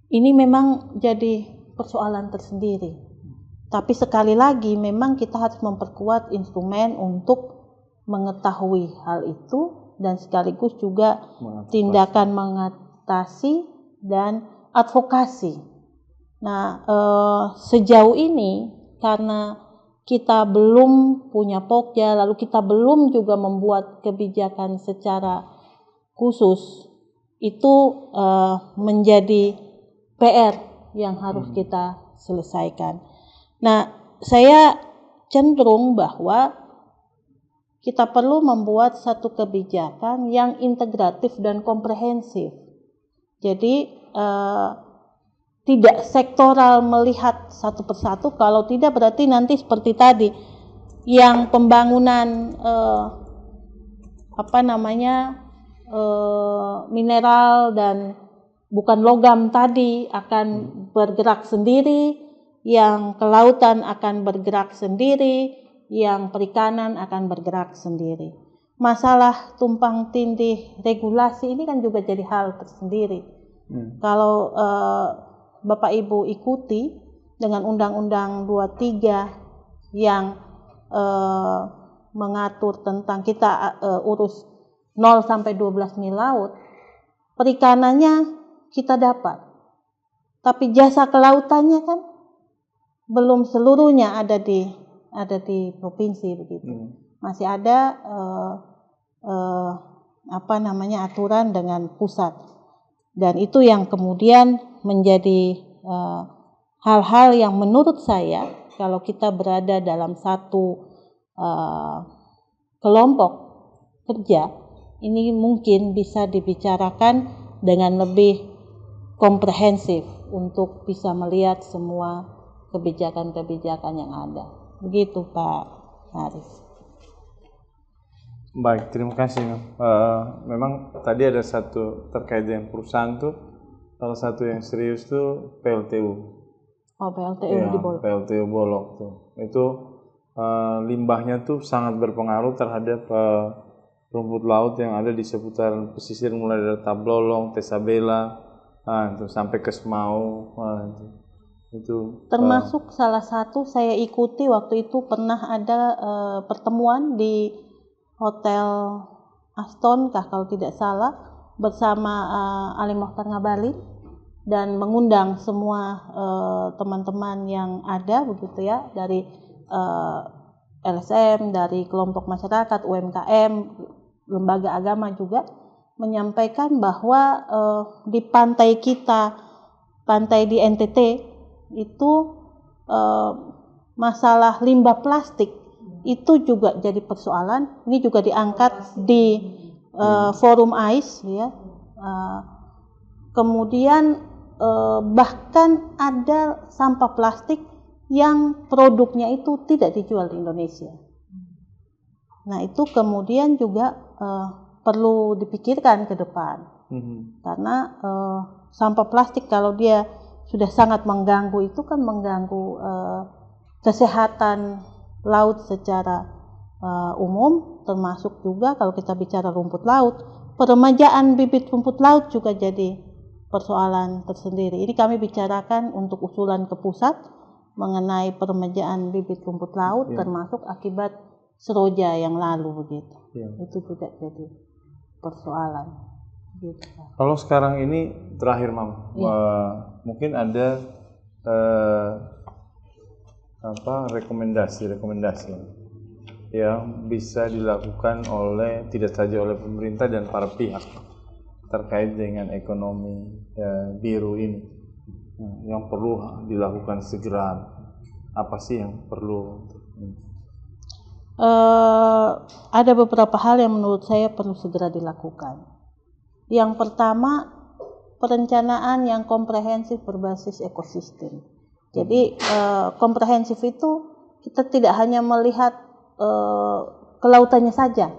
Ini memang jadi persoalan tersendiri. Tapi sekali lagi memang kita harus memperkuat instrumen untuk mengetahui hal itu dan sekaligus juga tindakan mengatasi dan advokasi. Nah, sejauh ini karena kita belum punya Pokja, lalu kita belum juga membuat kebijakan secara khusus, itu menjadi PR yang harus kita selesaikan. Nah, saya cenderung bahwa kita perlu membuat satu kebijakan yang integratif dan komprehensif. Jadi tidak sektoral melihat satu persatu, kalau tidak berarti nanti seperti tadi yang pembangunan mineral dan bukan logam tadi akan bergerak sendiri, yang kelautan akan bergerak sendiri, yang perikanan akan bergerak sendiri. Masalah tumpang tindih regulasi ini kan juga jadi hal tersendiri. Kalau Bapak Ibu ikuti dengan Undang-Undang 23 yang mengatur tentang kita urus 0 sampai 12 mil laut, perikanannya kita dapat. Tapi jasa kelautannya kan belum seluruhnya ada di provinsi begitu. Masih ada aturan dengan pusat. Dan itu yang kemudian menjadi hal-hal yang menurut saya kalau kita berada dalam satu kelompok kerja, ini mungkin bisa dibicarakan dengan lebih komprehensif untuk bisa melihat semua kebijakan-kebijakan yang ada. Begitu Pak Haris. Baik, terima kasih. Memang tadi ada satu terkait dengan perusahaan tuh, salah satu yang serius tuh PLTU. Oh, PLTU ya, di Bolok. PLTU Bolok tuh. Itu limbahnya tuh sangat berpengaruh terhadap rumput laut yang ada di seputaran pesisir, mulai dari Tablolong, Tesabela, itu sampai ke Semau. Itu termasuk salah satu saya ikuti waktu itu pernah ada pertemuan di Hotel Aston kalau tidak salah bersama Ali Mokhtar Ngabalin dan mengundang semua teman-teman yang ada begitu ya, dari LSM, dari kelompok masyarakat, UMKM, lembaga agama juga, menyampaikan bahwa di pantai kita, pantai di NTT itu masalah limbah plastik itu juga jadi persoalan. Ini juga diangkat di forum AIS ya. Kemudian bahkan ada sampah plastik yang produknya itu tidak dijual di Indonesia. Nah, itu kemudian juga perlu dipikirkan ke depan. Karena sampah plastik kalau dia sudah sangat mengganggu, itu kan mengganggu kesehatan laut secara umum, termasuk juga kalau kita bicara rumput laut, peremajaan bibit rumput laut juga jadi persoalan tersendiri. Ini kami bicarakan untuk usulan ke pusat mengenai peremajaan bibit rumput laut, termasuk akibat seroja yang lalu begitu. Itu juga jadi persoalan. Gitu. Kalau sekarang ini terakhir Mam, mungkin ada rekomendasi yang bisa dilakukan oleh tidak saja oleh pemerintah dan para pihak terkait dengan ekonomi biru ini, yang perlu dilakukan segera. Apa sih yang perlu? Ada beberapa hal yang menurut saya perlu segera dilakukan. Yang pertama, perencanaan yang komprehensif berbasis ekosistem. Jadi komprehensif itu kita tidak hanya melihat kelautannya saja,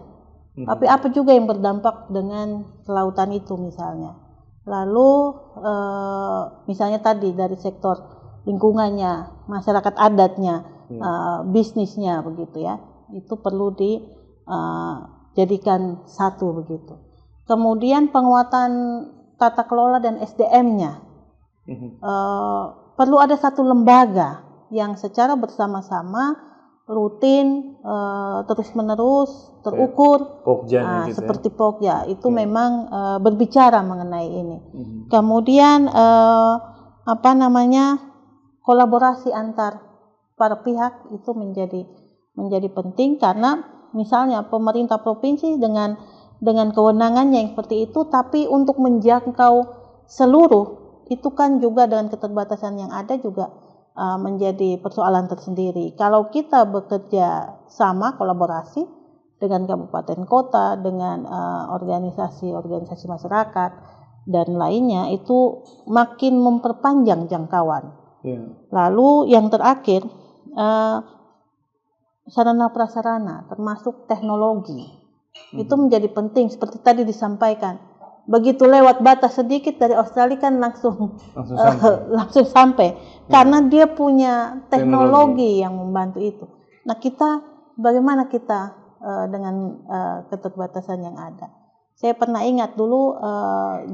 tapi apa juga yang berdampak dengan kelautan itu misalnya. Lalu misalnya tadi dari sektor lingkungannya, masyarakat adatnya, bisnisnya begitu ya, itu perlu dijadikan satu begitu. Kemudian penguatan tata kelola dan SDM-nya. Perlu ada satu lembaga yang secara bersama-sama rutin, terus-menerus, terukur, Pokja seperti Pokja, itu memang berbicara mengenai ini. Kemudian kolaborasi antar para pihak itu menjadi penting, karena misalnya pemerintah provinsi dengan kewenangannya yang seperti itu, tapi untuk menjangkau seluruh itu kan juga dengan keterbatasan yang ada juga menjadi persoalan tersendiri. Kalau kita bekerja sama, kolaborasi dengan kabupaten kota, dengan organisasi-organisasi masyarakat dan lainnya, itu makin memperpanjang jangkauan. Lalu yang terakhir, sarana prasarana termasuk teknologi. Itu menjadi penting, seperti tadi disampaikan. Begitu lewat batas sedikit dari Australia kan langsung sampai. Karena dia punya teknologi yang membantu itu. Nah, bagaimana kita dengan keterbatasan yang ada? Saya pernah ingat dulu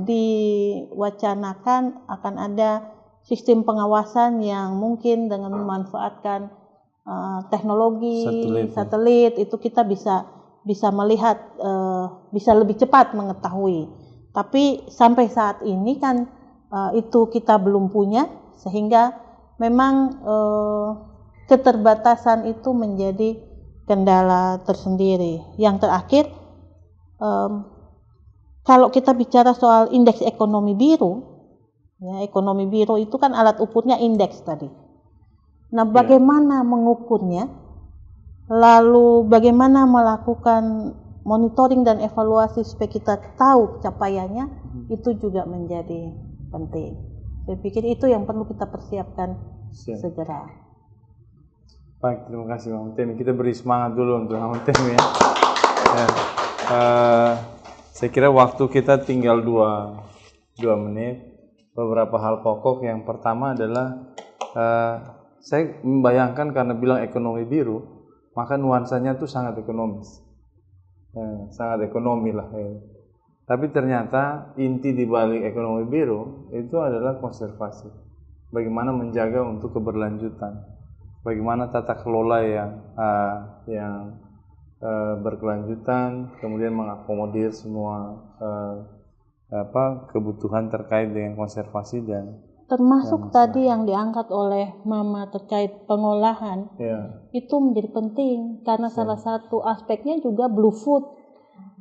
diwacanakan akan ada sistem pengawasan yang mungkin dengan memanfaatkan teknologi satelit itu kita bisa melihat, bisa lebih cepat mengetahui. Tapi sampai saat ini kan itu kita belum punya, sehingga memang keterbatasan itu menjadi kendala tersendiri. Yang terakhir, kalau kita bicara soal indeks ekonomi biru, ya, ekonomi biru itu kan alat ukurnya indeks tadi. Nah, bagaimana mengukurnya? Lalu bagaimana melakukan monitoring dan evaluasi supaya kita tahu capaiannya, itu juga menjadi penting. Saya pikir itu yang perlu kita persiapkan segera. Baik, terima kasih Bang Tem. Kita beri semangat dulu untuk Bang Tem ya. Saya kira waktu kita tinggal 2 menit. Beberapa hal pokok. Yang pertama adalah saya membayangkan, karena bilang ekonomi biru, maka nuansanya itu sangat ekonomis, sangat ekonomi lah. Tapi ternyata inti di balik ekonomi biru itu adalah konservasi. Bagaimana menjaga untuk keberlanjutan, bagaimana tata kelola yang berkelanjutan, kemudian mengakomodir semua kebutuhan terkait dengan konservasi dan termasuk tadi yang diangkat oleh Mama terkait pengolahan, itu menjadi penting karena salah satu aspeknya juga blue food.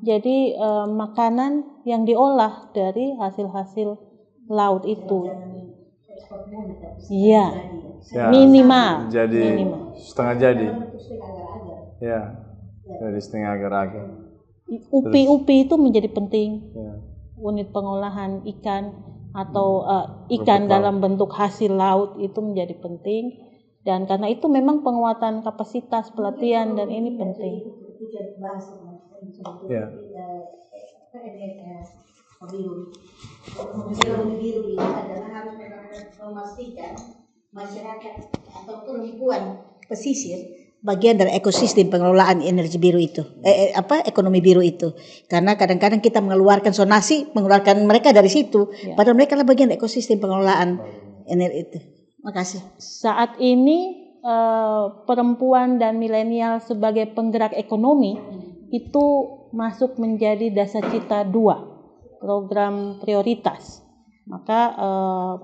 Jadi makanan yang diolah dari hasil-hasil laut itu. Iya. Minimal. Jadi setengah jadi. Ya. Dari setengah agar-agar. Upi-upi itu menjadi penting. Unit pengolahan ikan atau ikan dalam bentuk hasil laut itu menjadi penting, dan karena itu memang penguatan kapasitas pelatihan dan ini penting. Ekonomi biru ini adalah harus memastikan masyarakat atau perempuan pesisir bagian dari ekosistem pengelolaan energi biru itu, ekonomi biru itu. Karena kadang-kadang kita mengeluarkan zonasi, mengeluarkan mereka dari situ, padahal mereka adalah bagian ekosistem pengelolaan energi itu. Makasih. Saat ini perempuan dan milenial sebagai penggerak ekonomi itu masuk menjadi Dasa Cita 2, program prioritas. Maka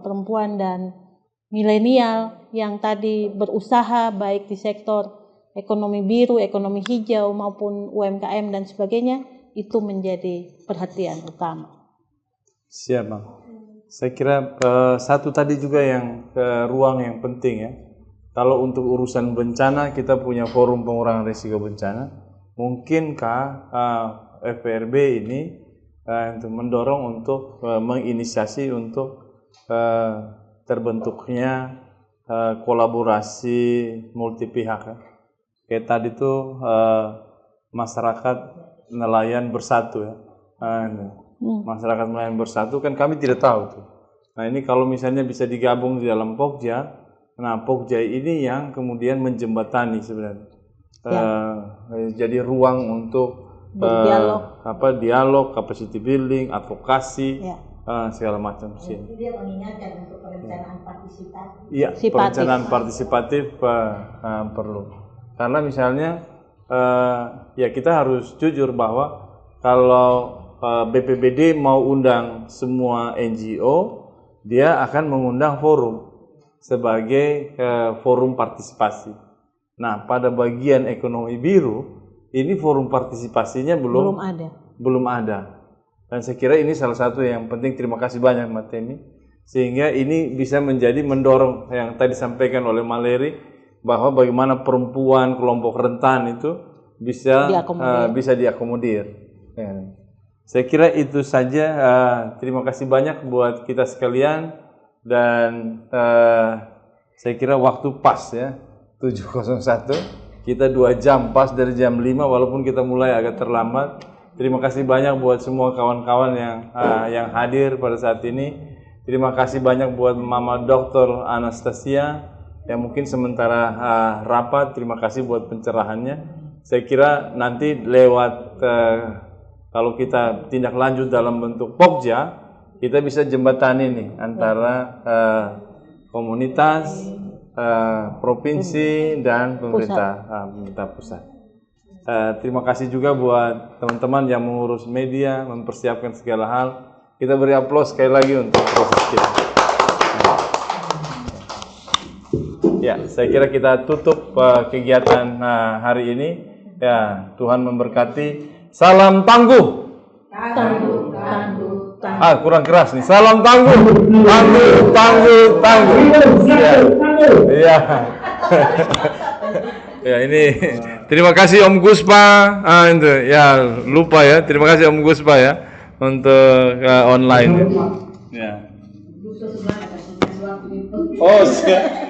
perempuan dan milenial yang tadi berusaha baik di sektor ekonomi biru, ekonomi hijau maupun UMKM dan sebagainya itu menjadi perhatian utama. Siap, Bang. Saya kira satu tadi juga yang ruang yang penting ya. Kalau untuk urusan bencana kita punya forum pengurangan risiko bencana. Mungkinkah FPRB ini untuk mendorong untuk menginisiasi untuk terbentuknya kolaborasi multi pihak ya. Kayak tadi tuh masyarakat nelayan bersatu ya. Masyarakat nelayan bersatu kan kami tidak tahu tuh. Nah ini kalau misalnya bisa digabung di dalam Pokja, nah Pokja ini yang kemudian menjembatani sebenarnya. Jadi ruang untuk dialog, capacity building, advokasi, segala macam sih. Itu dia mengingatkan untuk perencanaan partisipatif. Iya, perencanaan partisipatif perlu. Karena misalnya ya kita harus jujur bahwa kalau BPBD mau undang semua NGO, dia akan mengundang forum sebagai forum partisipasi. Nah, pada bagian ekonomi biru ini forum partisipasinya belum ada. Dan saya kira ini salah satu yang penting. Terima kasih banyak Mbak Temi. Sehingga ini bisa menjadi mendorong yang tadi disampaikan oleh Maleri, bahwa bagaimana perempuan kelompok rentan itu bisa diakomodir. Ya. Saya kira itu saja. Terima kasih banyak buat kita sekalian, dan saya kira waktu pas ya 7:01. Kita 2 jam pas dari jam 5 walaupun kita mulai agak terlambat. Terima kasih banyak buat semua kawan-kawan yang hadir pada saat ini. Terima kasih banyak buat Mama Dr. Anastasia yang mungkin sementara rapat. Terima kasih buat pencerahannya. Saya kira nanti lewat kalau kita tindak lanjut dalam bentuk Pokja, kita bisa jembatani nih antara komunitas, provinsi dan pemerintah pusat. Terima kasih juga buat teman-teman yang mengurus media, mempersiapkan segala hal. Kita beri aplaus sekali lagi untuk proses kita. Ya, saya kira kita tutup kegiatan hari ini. Ya, Tuhan memberkati. Salam tangguh. Kurang keras nih. Salam tangguh. Tangguh. Ya. Ya, ini terima kasih Om Guspa. Ya, lupa ya. Terima kasih Om Guspa ya untuk online. Ya. Oh, siap.